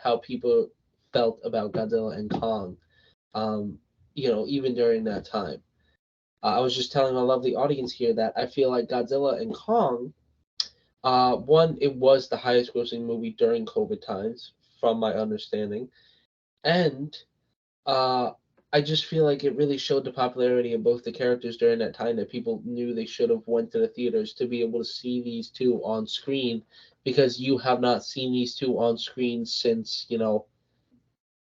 How people felt about Godzilla and Kong. Um, even during that time. I was just telling our lovely audience here that I feel like Godzilla and Kong. One, it was the highest grossing movie during COVID times, from my understanding, and uh, I just feel like it really showed the popularity of both the characters during that time that people knew they should have went to the theaters to be able to see these two on screen because you have not seen these two on screen since,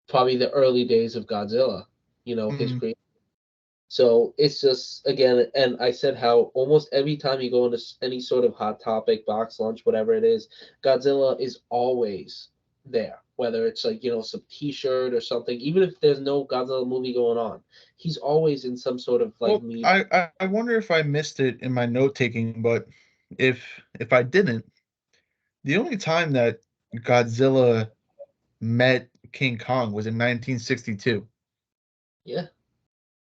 probably the early days of Godzilla, his Mm, creation. So it's just again, and I said how almost every time you go into any sort of hot topic, box lunch, whatever it is, Godzilla is always there. Whether it's like some T-shirt or something, even if there's no Godzilla movie going on, he's always in some sort of like well, meme. I wonder if I missed it in my note taking, but if I didn't, The only time that Godzilla met King Kong was in 1962. Yeah,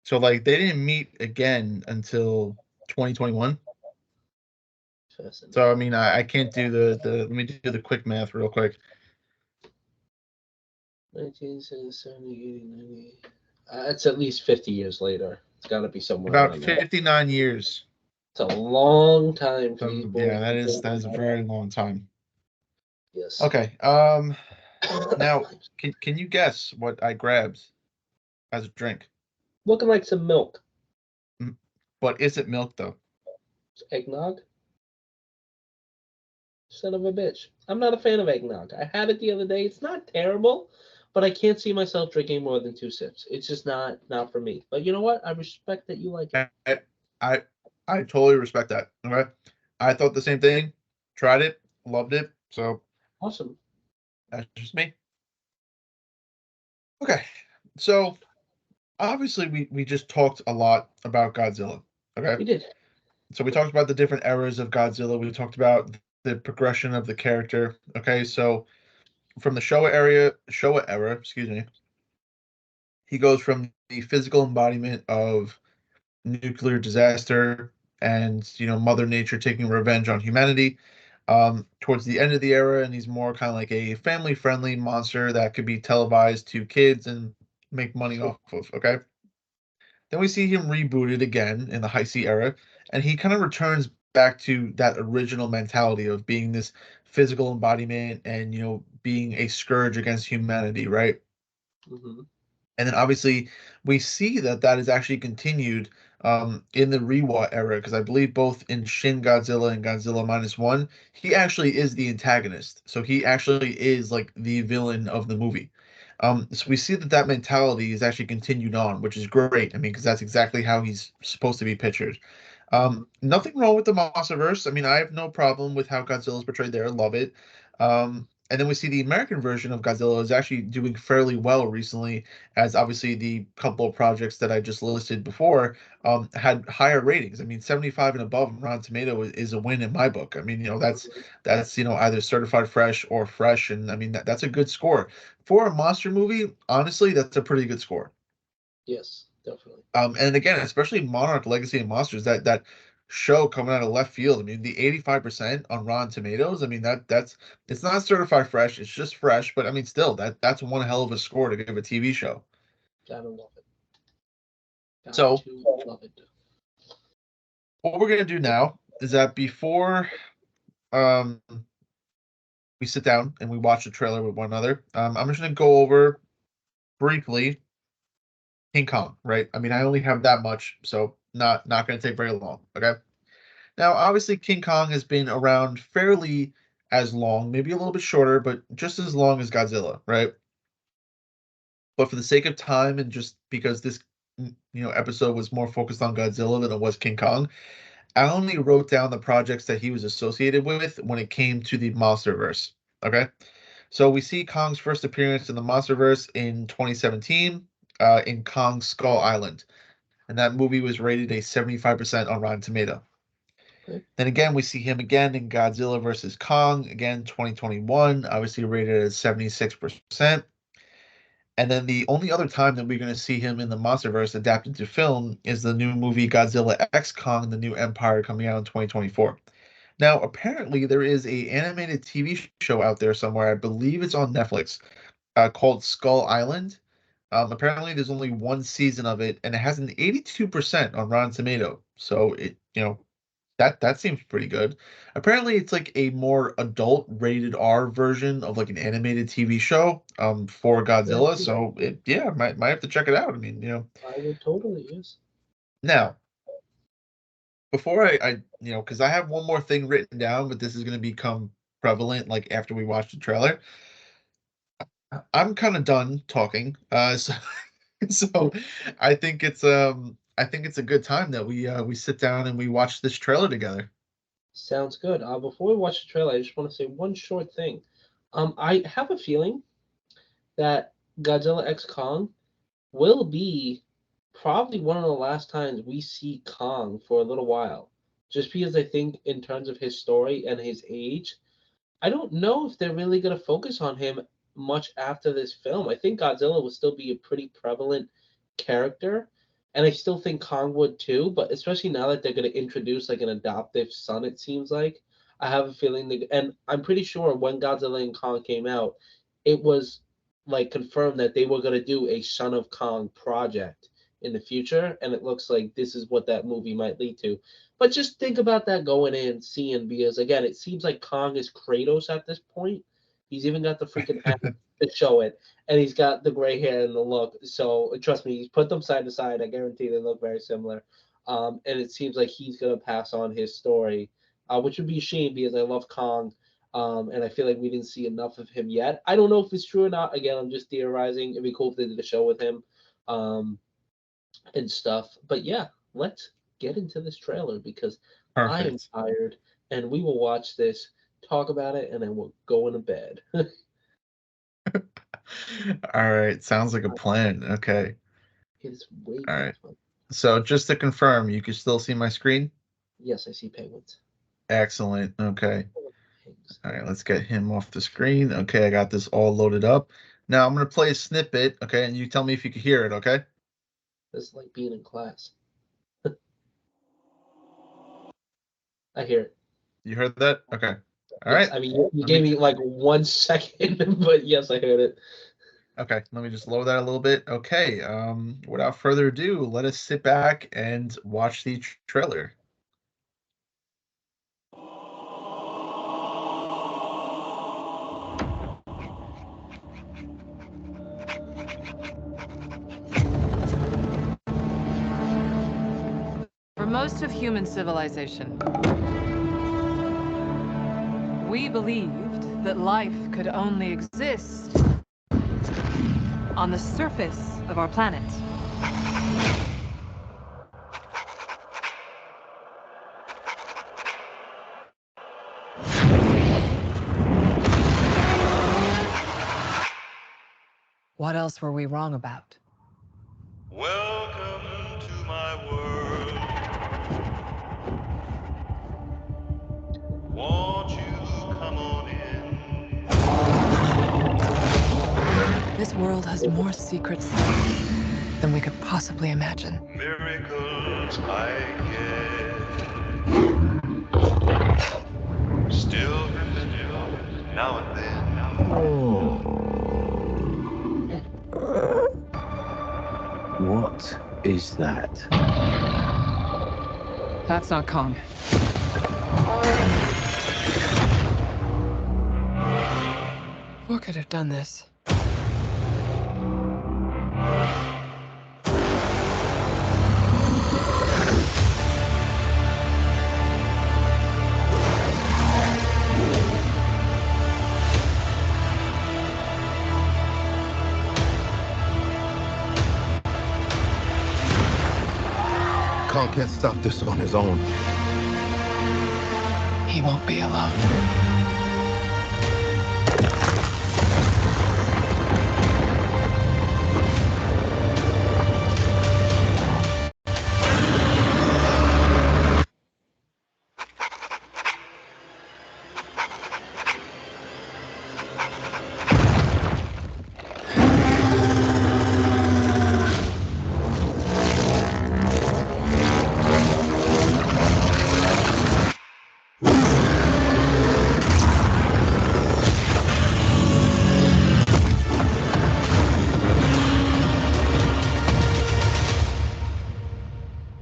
So like they didn't meet again until 2021. So I fascinating. mean I can't do the let me do the quick math real quick. 1970, 80, 90. It's at least 50 years later. It's got to be somewhere About around there. 59 years. It's a long time for these So boys yeah, to be that drinking is a that. very long time. Yes. Okay. Now can you guess what I grabbed as a drink? Looking like some milk. Mm, but is it milk though? Eggnog? Son of a bitch. I'm not a fan of eggnog. I had it the other day. It's not terrible, but I can't see myself drinking more than two sips. It's just not for me. But you know what? I respect that you like it. I I, I totally respect that. Okay. I thought the same thing. Tried it, loved it. So Awesome. that's just me. Okay. So obviously we just talked a lot about Godzilla. Okay. We did. So we talked about the different eras of Godzilla. We talked about the progression of the character. Okay. So from the Showa era, excuse me, he goes from the physical embodiment of nuclear disaster and Mother Nature taking revenge on humanity towards the end of the era, and he's more kind of like a family friendly monster that could be televised to kids and make money True. off of. Okay. Then we see him rebooted again in the High Sea era, and he kind of returns back to that original mentality of being this physical embodiment and being a scourge against humanity, right? Hmm. And then obviously we see that that is actually continued in the Reiwa era because I believe both in Shin Godzilla and Godzilla Minus One, he actually is the antagonist. So he actually is like the villain of the movie. So we see that that mentality is actually continued on, which is great. I mean, because that's exactly how he's supposed to be pictured. Hmm. Nothing wrong with the Monsterverse. I mean, I have no problem with how Godzilla's portrayed there. Love it. And then we see the American version of Godzilla is actually doing fairly well recently, as obviously the couple of projects that I just listed before had higher ratings. I mean, 75 and above on Rotten Tomato is a win in my book. I mean, that's either certified fresh or fresh, and I mean that's a good score for a monster movie. Honestly, that's a pretty good score. Yes, definitely. And again, especially Monarch Legacy and Monsters, that show coming out of left field. I mean, the 85% on Rotten Tomatoes. I mean, that's it's not certified fresh, it's just fresh, but I mean, still that's one hell of a score to give a TV show. Gotta love it. Got So to love it. what we're gonna do now is that before um we sit down and we watch the trailer with one another, I'm just gonna go over briefly King Kong, right? I mean, I only have that much, so not gonna take very long. Okay. Now, obviously, King Kong has been around fairly as long, maybe a little bit shorter, but just as long as Godzilla, right? But for the sake of time and just because this episode was more focused on Godzilla than it was King Kong, I only wrote down the projects that he was associated with when it came to the MonsterVerse. Okay, so we see Kong's first appearance in the MonsterVerse in 2017 in Kong Skull Island, and that movie was rated a 75% on Rotten Tomato. Okay. Then again, we see him again in Godzilla versus Kong, again 2021, obviously rated at 76%. And then the only other time that we're going to see him in the MonsterVerse adapted to film is the new movie Godzilla X Kong: The New Empire coming out in 2024. Now, apparently there is a animated TV show out there somewhere. I believe it's on Netflix called Skull Island. Apparently there's only one season of it, and it has an 82% on Rotten Tomato. So that seems pretty good. Apparently, it's like a more adult rated R version of like an animated TV show for Yeah, Godzilla. So yeah, might have to check it out. I mean, I would totally, yes. now before because I have one more thing written down, but this is going to become prevalent like after we watch the trailer. I'm kind of done talking. So so I think it's a good time that we sit down and we watch this trailer together. Sounds good. Before we watch the trailer, I just want to say one short thing. I have a feeling that Godzilla X Kong will be probably one of the last times we see Kong for a little while. Just because I think, in terms of his story and his age, I don't know if they're really going to focus on him much after this film. I think Godzilla will still be a pretty prevalent character, and I still think Kong would too. But especially now that they're going to introduce like an adoptive son, it seems like I have a feeling and I'm pretty sure when Godzilla and Kong came out, it was like confirmed that they were going to do a Son of Kong project in the future, and it looks like this is what that movie might lead to. But just think about that going in, seeing, because again, it seems like Kong is Kratos at this point. He's even got the freaking axe to show it, and he's got the gray hair and the look. So trust me, he's put them side to side. I guarantee they look very similar. And it seems like he's gonna pass on his story, which would be a shame because I love Kong. And I feel like we didn't see enough of him yet. I don't know if it's true or not. Again, I'm just theorizing. It'd be cool if they did a show with him. Um, and stuff. But yeah, let's get into this trailer because I am Perfect. tired and we will watch this, talk about it, and then we'll go into bed. All right, sounds like a plan. Okay. It is way All right. past my. So just to confirm, you can still see my screen? Yes, I see penguins. Excellent. Okay. Pigs. All right, let's get him off the screen. Okay, I got this all loaded up. Now I'm going to play a snippet, okay, and you tell me if you can hear it, okay? This is like being in class. I hear it. You heard that? Okay. All Yes, right. I mean you Let gave me me like 1 second, but yes, I heard it. Okay, let me just lower that a little bit. Okay, without further ado, let us sit back and watch the trailer. For most of human civilization, we believed that life could only exist on the surface of our planet. What else were we wrong about? Welcome to my world. Won't you come on in? This world has more secrets than we could possibly imagine. Miracles I get. Still happen now and then. What is that? That's not Kong. What could have done this? Kong can't stop this on his own. He won't be alone.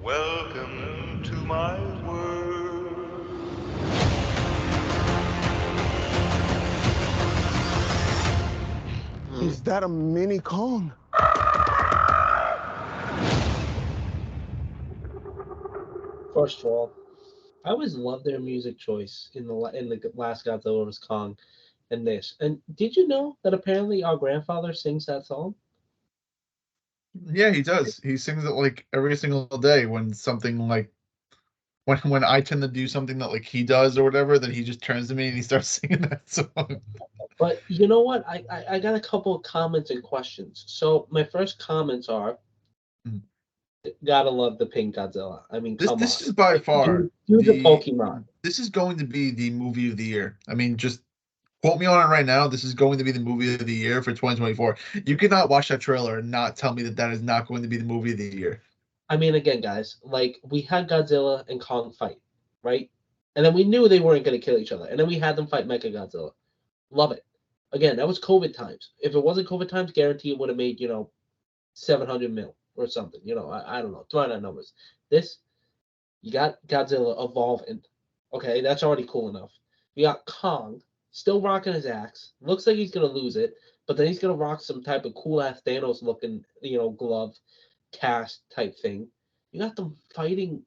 Welcome to my world. Is that a mini Kong? First of all, I always loved their music choice in the last Godzilla vs Kong and this. And did you know that apparently our grandfather sings that song? Yeah, he does. He sings it like every single day when something like when I tend to do something that like he does or whatever, then he just turns to me and he starts singing that song. But you know what? I got a couple of comments and questions. So my first comments are, Mm. gotta love the pink Godzilla. I mean, This come this on. is by Like, far dude's a the Pokemon. this is going to be the movie of the year. I mean, just Quote me on it right now. This is going to be the movie of the year for 2024. You cannot watch that trailer and not tell me that that is not going to be the movie of the year. I mean, again, guys, like we had Godzilla and Kong fight, right? And then we knew they weren't going to kill each other, and then we had them fight Mecha Godzilla. Love it. Again, that was COVID times. If it wasn't COVID times, guarantee it would have made 700 mil or something. I don't know, throwing out numbers. This you got Godzilla evolving. Okay, that's already cool enough. You got Kong still rocking his axe. Looks like he's gonna lose it, but then he's gonna rock some type of cool ass Thanos looking, glove cast type thing. You got them fighting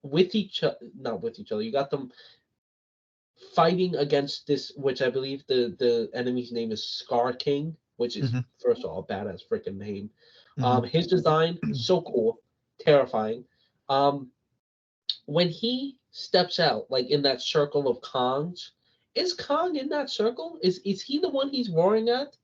with each other, not with each other. You got them fighting against this, which I believe the enemy's name is Scar King, which is Mm-hmm. first of all a badass freaking name. Mm-hmm. His design so cool, terrifying. Um, when he steps out, like in that circle of Kongs, is Kong in that circle? Is he the one he's roaring at?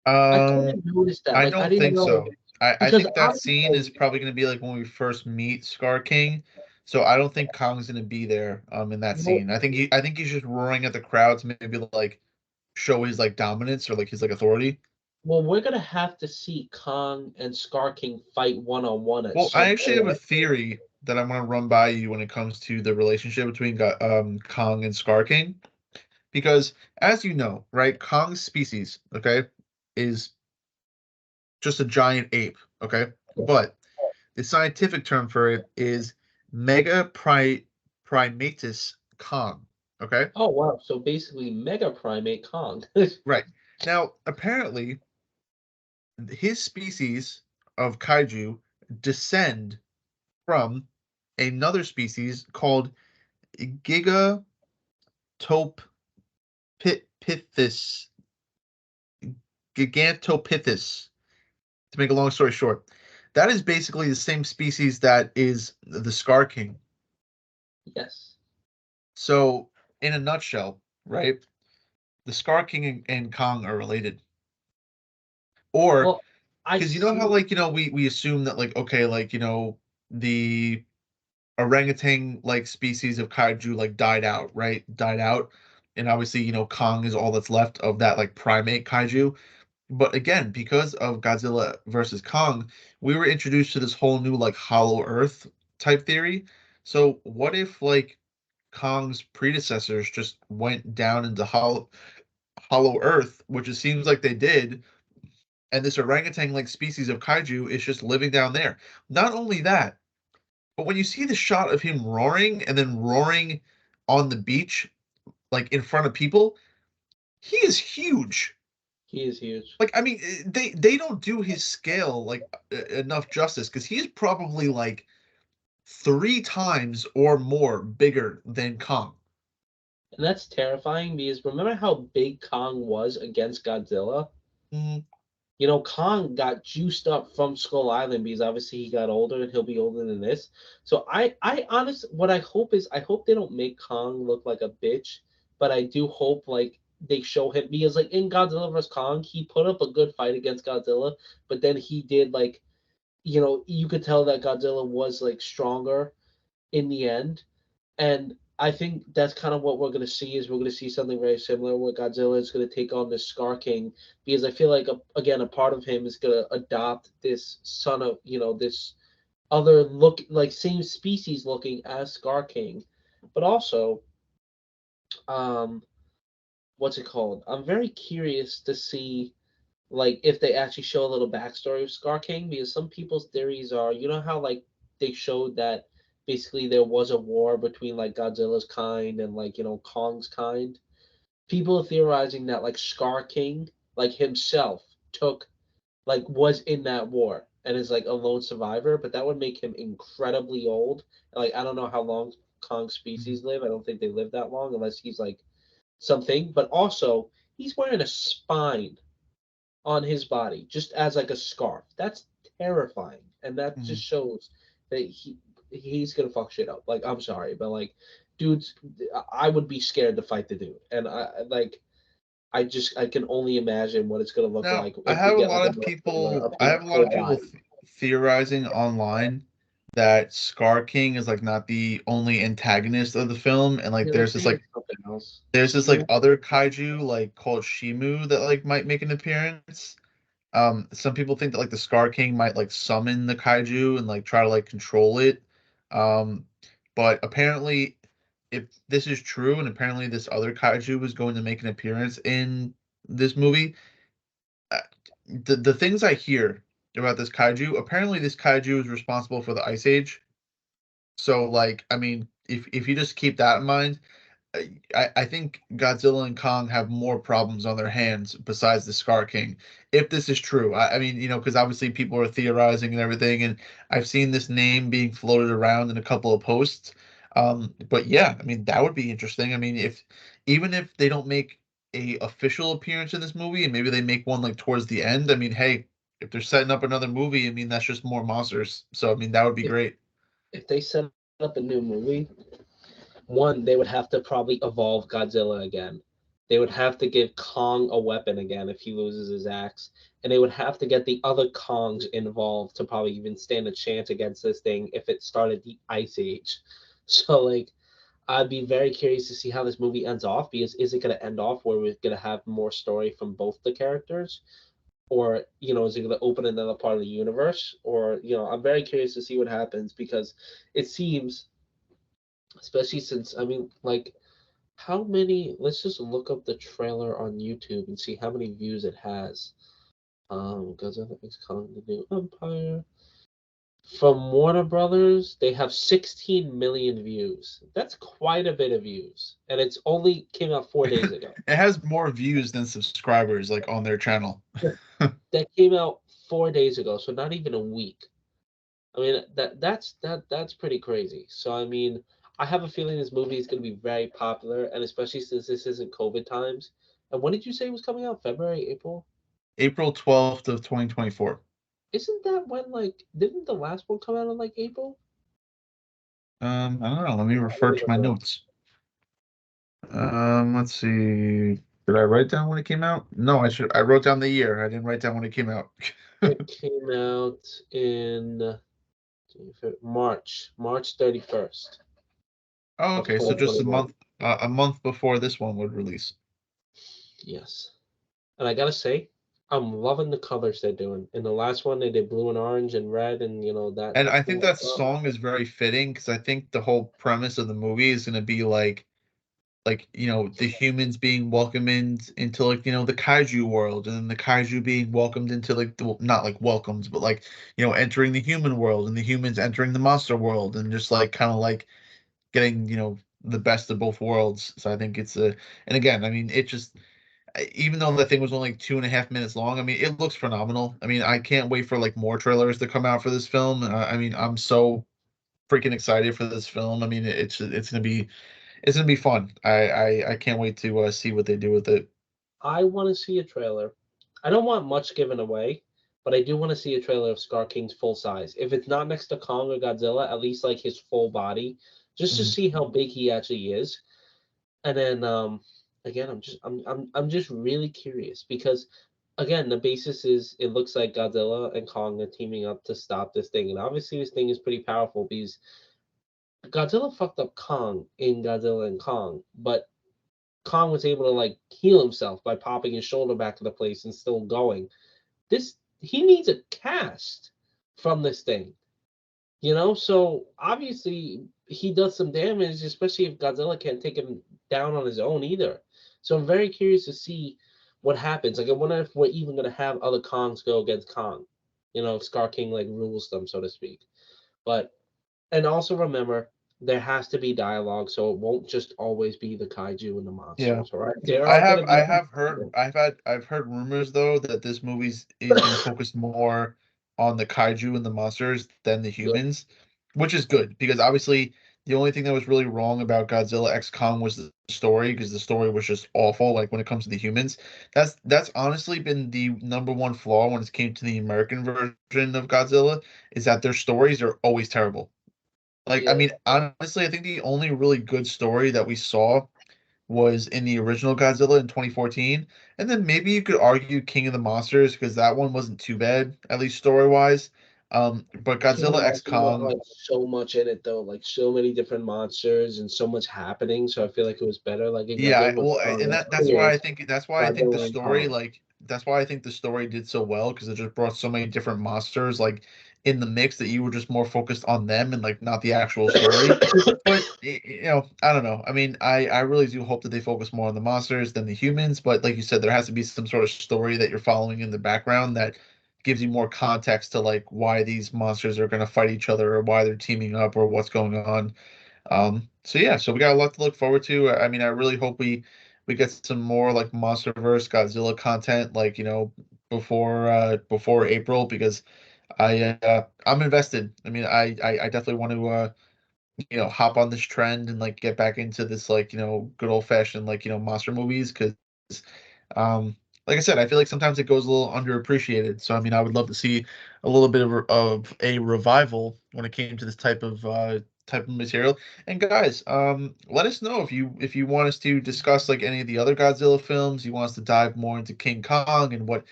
I Um, couldn't notice that. I Like I don't didn't think know so. I because think that scene obviously, is probably going to be like when we first meet Scar King. So I don't think Kong's going to be there in that well, scene. I think he's just roaring at the crowd to maybe like show his like dominance or like his like authority. well, we're gonna have to see Kong and Scar King fight one on one at Well, I some actually have a point. theory that I'm going to run by you when it comes to the relationship between Kong and Scar King, because as you know, right, Kong's species, okay, is just a giant ape, okay, but the scientific term for it is Primatus Kong, okay? Oh wow! So basically, Mega Primate Kong. Right. Now, apparently, his species of kaiju descend from another species called Gigantopithecus. Gigantopithecus. To make a long story short, that is basically the same species that is the Scar King. Yes. So, in a nutshell, right, the Scar King and Kong are related. Or Well, I because you know how see. like we assume that like okay like the orangutan like species of kaiju like died out, right? Died out. And obviously, Kong is all that's left of that like primate kaiju. But again, because of Godzilla versus Kong, we were introduced to this whole new like hollow earth type theory. So what if like Kong's predecessors just went down into hollow earth, which it seems like they did, and this orangutan like species of kaiju is just living down there. Not only that, but when you see the shot of him roaring and then roaring on the beach, like in front of people, he is huge. He is huge. Like I mean, they don't do his scale like enough justice because he's probably like 3 times or more bigger than Kong. And that's terrifying because remember how big Kong was against Godzilla? Mm, Kong got juiced up from Skull Island because obviously he got older and he'll be older than this. So I honestly, what I hope is I hope they don't make Kong look like a bitch, but I do hope like they show him because like in Godzilla vs Kong, he put up a good fight against Godzilla, but then he did like, you could tell that Godzilla was like stronger in the end. And I think that's kind of what we're going to see is we're going to see something very similar where Godzilla is going to take on this Scar King because I feel like again a part of him is going to adopt this son of this other look like same species looking as Scar King, but also um what's it called? I'm very curious to see like if they actually show a little backstory of Scar King because some people's theories are how like they showed that basically there was a war between like Godzilla's kind and like Kong's kind. People are theorizing that like Scar King like himself took like was in that war and is like a lone survivor, but that would make him incredibly old. Like I don't know how long Kong mhm. species live. I don't think they live that long unless he's like something. But also he's wearing a spine on his body just as like a scarf. That's terrifying, and that Mhm. just shows that he's gonna fuck shit up. Like I'm sorry, but like, dudes, I would be scared to fight the dude, and I can only imagine what it's gonna look Now, like if we get like a much bigger, a I big have a lot full of people body. theorizing online that Scar King is like not the only antagonist of the film, and like Yeah, they're saying it's something else. there's this like Shimu? other kaiju like called Shimu that like might make an appearance. Some people think that like the Scar King might like summon the kaiju and like try to like control it. Um, but apparently, if this is true, and apparently this other kaiju is going to make an appearance in this movie, uh, the things I hear about this kaiju, apparently this kaiju is responsible for the Ice Age. So like, I mean, if you just keep that in mind, I think Godzilla and Kong have more problems on their hands besides the Scar King. If this is true, I mean, because obviously people are theorizing and everything, and I've seen this name being floated around in a couple of posts. But yeah, I mean, that would be interesting. I mean, if even if they don't make a official appearance in this movie, and maybe they make one like towards the end, I mean, hey, if they're setting up another movie, I mean, that's just more monsters. So I mean, that would be If great. if they set up a new movie, one, they would have to probably evolve Godzilla again. They would have to give Kong a weapon again if he loses his axe. And they would have to get the other Kongs involved to probably even stand a chance against this thing if it started the Ice Age. So like I'd be very curious to see how this movie ends off because is it gonna end off where we're gonna have more story from both the characters? Or, is it gonna open another part of the universe? Or, I'm very curious to see what happens because it seems, especially since like how many? Let's just look up the trailer on YouTube and see how many views it has. Godzilla X Kong: The New Empire. From Warner Brothers, they have 16 million views. That's quite a bit of views, and it's only came out 4 days ago. It has more views than subscribers like on their channel. That came out 4 days ago, so not even a week. I mean that's pretty crazy. So I mean, I have a feeling this movie is going to be very popular, and especially since this isn't COVID times. And when did you say it was coming out? February, April? April 12th of 2024. Isn't that when like didn't the last one come out in like April? I don't know. Let me Let refer me to look my it up. notes. Let's see. Did I write down when it came out? No, I wrote down the year. I didn't write down when it came out. It came out in March 31st Oh, of okay. So just 2021. a month before this one would release. Yes. And I gotta say, I'm loving the colors they're doing. In the last one, they did blue and orange and red, and that And that I think cool that stuff. song is very fitting because I think the whole premise of the movie is going to be like the humans being welcomed into like the kaiju world, and then the kaiju being welcomed into like not like welcomed, but like entering the human world, and the humans entering the monster world, and just like kind of like getting the best of both worlds. So I think it's a and again, I mean, it just even though the thing was only like 2.5 minutes long, I mean, it looks phenomenal. I mean, I can't wait for like more trailers to come out for this film. I mean, I'm so freaking excited for this film. I mean, it's gonna be fun. I can't wait to see what they do with it. I want to see a trailer. I don't want much given away, but I do want to see a trailer of Scar King's full size. If it's not next to Kong or Godzilla, at least like his full body, just to Mhm. see how big he actually is. And then again, I'm just really curious because again, the basis is it looks like Godzilla and Kong are teaming up to stop this thing, and obviously this thing is pretty powerful because Godzilla fucked up Kong in Godzilla and Kong, but Kong was able to like heal himself by popping his shoulder back to the place and still going. This he needs a cast from this thing, So obviously he does some damage, especially if Godzilla can't take him down on his own either. So I'm very curious to see what happens. Like I wonder if we're even gonna have other Kongs go against Kong. If Scar King like rules them, so to speak. But and also remember there has to be dialogue, so it won't just always be the kaiju and the Yeah. monsters, all right? There are gonna be I've heard rumors though that this movie is going to focus more on the kaiju and the monsters than the good. humans, which is good because obviously the only thing that was really wrong about Godzilla X Kong was the story because the story was just awful. Like when it comes to the humans, that's honestly been the number one flaw when it came to the American version of Godzilla is that their stories are always terrible. Like I Yeah. mean, honestly, I think the only really good story that we saw was in the original Godzilla in 2014. And then maybe you could argue King of the Monsters because that one wasn't too bad, at least story wise. But I can't Godzilla X imagine what Kong, like so much in it though, like so many different monsters and so much happening. So I feel like it was better. Like in yeah, Godzilla with and Kong, that's that's why cool. I think the Godzilla and story, Kong. like that's why I think the story did so well because it just brought so many different monsters like in the mix that you were just more focused on them and like not the actual story. But I don't know. I mean, I really do hope that they focus more on the monsters than the humans. But like you said, there has to be some sort of story that you're following in the background that gives you more context to like why these monsters are going to fight each other or why they're teaming up or what's going on. So yeah, so we got a lot to look forward to. I mean, I really hope we get some more like MonsterVerse Godzilla content, like before April, because I'm invested. I mean, I definitely want to hop on this trend and like get back into this like good old fashioned like monster movies because um like I said, I feel like sometimes it goes a little underappreciated. So I mean, I would love to see a little bit of a revival when it came to this type of material. And guys, let us know if you want us to discuss like any of the other Godzilla films. You want us to dive more into King Kong and what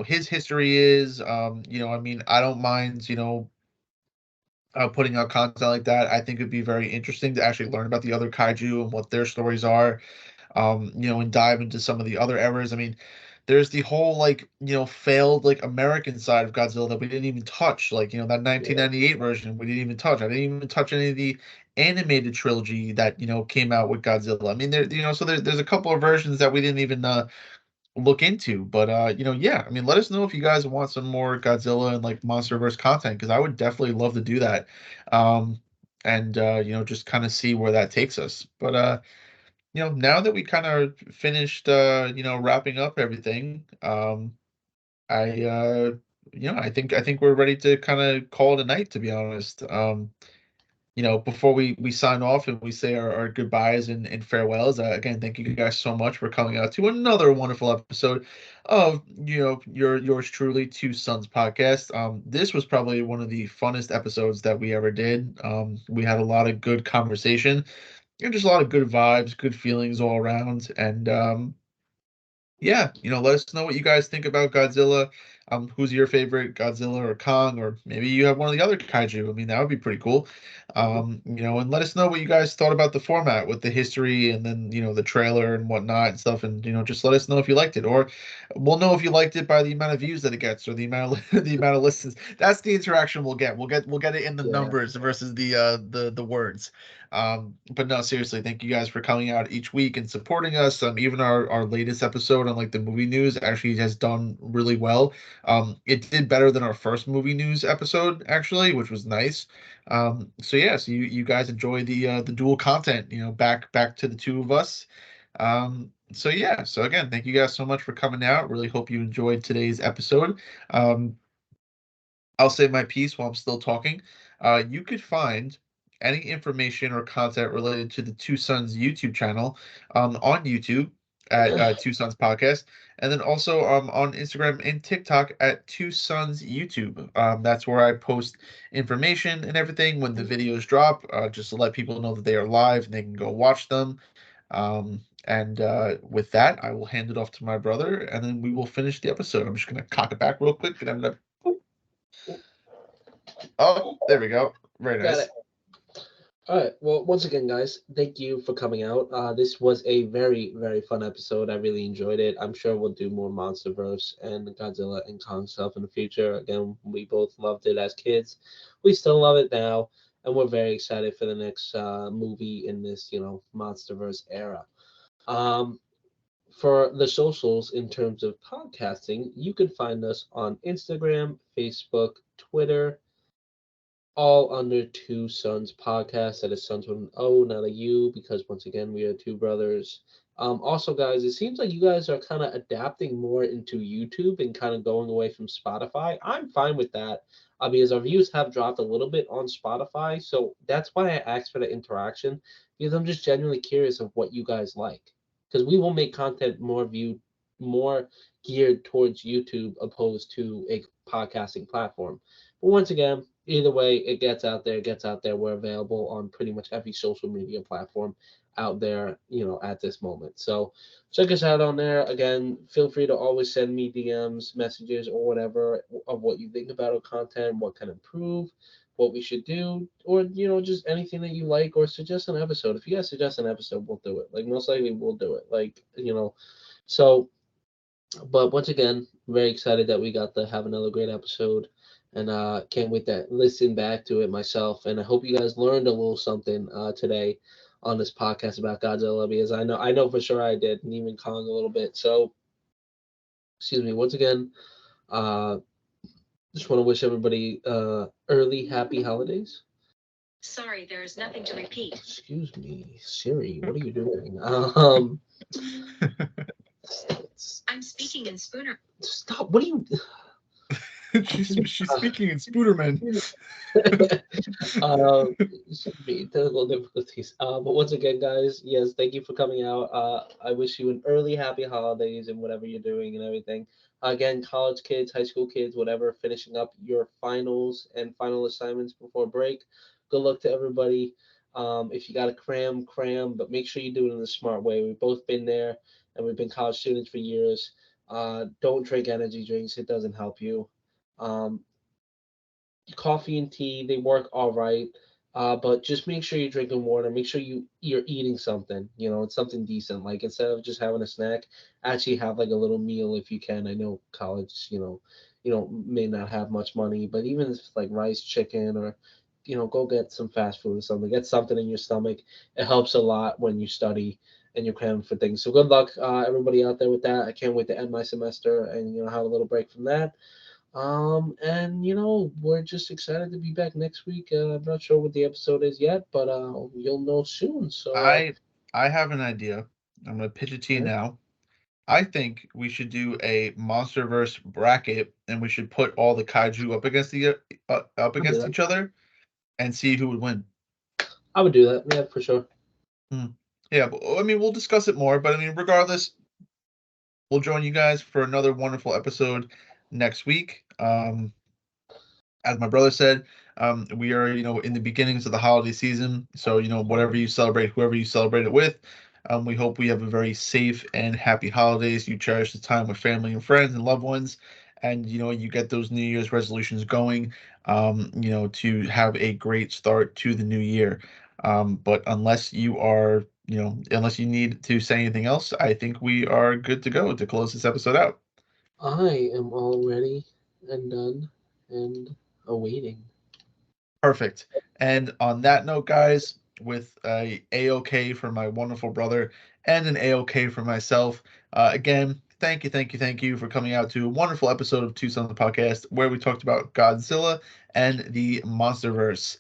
his history is. I mean, I don't mind putting out content like that. I think it'd be very interesting to actually learn about the other kaiju and what their stories are, and dive into some of the other eras. I mean, there's the whole like, failed like American side of Godzilla that we didn't even touch. Like, that Yeah. 1998 version we didn't even touch. I didn't even touch any of the animated trilogy that, came out with Godzilla. I mean, so there's a couple of versions that we didn't even look into. But yeah, I mean, let us know if you guys want some more Godzilla and like MonsterVerse content because I would definitely love to do that. And just kind of see where that takes us. But now that we kind of finished wrapping up everything, I I think we're ready to kind of call it a night, to be honest. Before we sign off and we say our goodbyes and farewells, again, thank you guys so much for coming out to another wonderful episode of, yours truly, Two Sons podcast. This was probably one of the funnest episodes that we ever did. We had a lot of good conversation and just a lot of good vibes, good feelings all around. And yeah, let us know what you guys think about Godzilla. Who's your favorite, Godzilla or Kong, or maybe you have one of the other kaiju. I mean, that would be pretty cool. And let us know what you guys thought about the format with the history and then, the trailer and whatnot and stuff. And, just let us know if you liked it, or we'll know if you liked it by the amount of views that it gets or the amount of the amount of listens. That's the interaction we'll get. We'll get it in the Yeah. numbers versus the words. But no, seriously, thank you guys for coming out each week and supporting us. Even our latest episode on like the movie news actually has done really well. It did better than our first movie news episode actually, which was nice. So yeah, so you guys enjoy the dual content, back to the two of us. So yeah, so again, thank you guys so much for coming out. Really hope you enjoyed today's episode. Um, I'll say my piece while I'm still talking. You could find any information or content related to the Two Sons YouTube channel on YouTube at Two Sons Podcast, and then also on Instagram and TikTok at Two Sons YouTube. That's where I post information and everything when the videos drop, just to let people know that they are live and they can go watch them. And with that, I will hand it off to my brother, and then we will finish the episode. I'm just gonna cock it back real quick, and I'm gonna. Oh, there we go. Very Got nice. it. All right. Well, once again, guys, thank you for coming out. This was a very, very fun episode. I really enjoyed it. I'm sure we'll do more MonsterVerse and Godzilla and Kong stuff in the future. Again, we both loved it as kids. We still love it now, and we're very excited for the next movie in this, MonsterVerse era. Um, for the socials, in terms of podcasting, you can find us on Instagram, Facebook, Twitter, all under Two Sons podcast. That is Sons with an O, not a U, because once again, we are two brothers. Also, guys, it seems like you guys are kind of adapting more into YouTube and kind of going away from Spotify. I'm fine with that because our views have dropped a little bit on Spotify. So that's why I asked for the interaction because I'm just genuinely curious of what you guys like. Because we will make content more viewed more geared towards YouTube opposed to a podcasting platform. But once again, either way, it gets out there, We're available on pretty much every social media platform out there, at this moment. So check us out on there. Again, feel free to always send me DMs, messages, or whatever of what you think about our content, what can improve, what we should do, or just anything that you like, or suggest an episode. If you guys suggest an episode, we'll do it. Like most likely, we'll do it. So. But once again, very excited that we got to have another great episode, and can't wait to listen back to it myself. And I hope you guys learned a little something today on this podcast about Godzilla, because I know for sure I did, and even Kong a little bit. So, excuse me, once again, uh, just want to wish everybody early happy holidays. Sorry, there's nothing to repeat. Excuse me, Siri, what are you doing? I'm speaking in Spooner. Stop! What are you? she's speaking in Spooderman. Should be technical difficulties. But once again, guys, yes, thank you for coming out. I wish you an early happy holidays and whatever you're doing and everything. Again, college kids, high school kids, whatever, finishing up your finals and final assignments before break. Good luck to everybody. If you got to cram, cram, but make sure you do it in a smart way. We've both been there, and we've been college students for years. Don't drink energy drinks; it doesn't help you. Um, Coffee and tea, they work all right. But just make sure you're drinking water. Make sure you're eating something. It's something decent. Like instead of just having a snack, actually have like a little meal if you can. I know college, may not have much money, but even if it's like rice, chicken, or go get some fast food or something. Get something in your stomach. It helps a lot when you study and you're cramming for things. So good luck, everybody out there with that. I can't wait to end my semester and have a little break from that. And we're just excited to be back next week. I'm not sure what the episode is yet, but you'll know soon. So, I have an idea. I'm gonna pitch it to you okay. now. I think we should do a MonsterVerse bracket, and we should put all the kaiju up I'll do against that. each other and see who would win. I would do that. Yeah, for sure. Hmm. Yeah, but, I mean, we'll discuss it more. But I mean, regardless, we'll join you guys for another wonderful episode next week. As my brother said, we are, in the beginnings of the holiday season. So, whatever you celebrate, whoever you celebrate it with, we hope we have a very safe and happy holidays. You cherish the time with family and friends and loved ones, and you get those New Year's resolutions going. To have a great start to the new year. But unless you need to say anything else, I think we are good to go to close this episode out. I am all ready and done and awaiting. Perfect. And on that note, guys, with a-okay for my wonderful brother and an a-okay for myself, again, thank you for coming out to a wonderful episode of Two Sons of the Podcast where we talked about Godzilla and the MonsterVerse.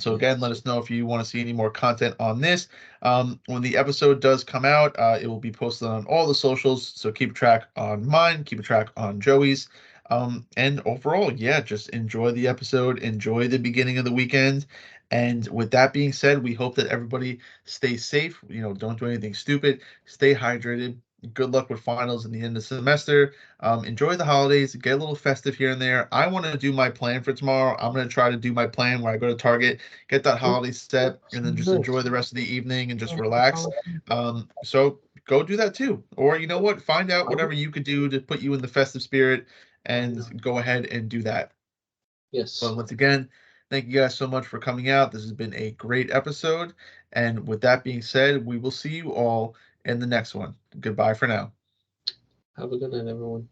So again, let Yes. us know if you want to see any more content on this. When the episode does come out, it will be posted on all the socials. So keep track on mine, keep a track on Joey's. And overall, yeah, just enjoy the episode, enjoy the beginning of the weekend. And with that being said, we hope that everybody stays safe. Don't do anything stupid. Stay hydrated. Good luck with finals in the end of the semester. Enjoy the holidays. Get a little festive here and there. I want to do my plan for tomorrow. I'm going to try to do my plan where I go to Target, get that holiday set, and then just enjoy Nice. the rest of the evening and just relax. So go do that too. Or you know what? Find out whatever you could do to put you in the festive spirit and go ahead and do that. Yes. But once again, thank you guys so much for coming out. This has been a great episode. And with that being said, we will see you all in the next one. Goodbye for now. Have a good night, everyone.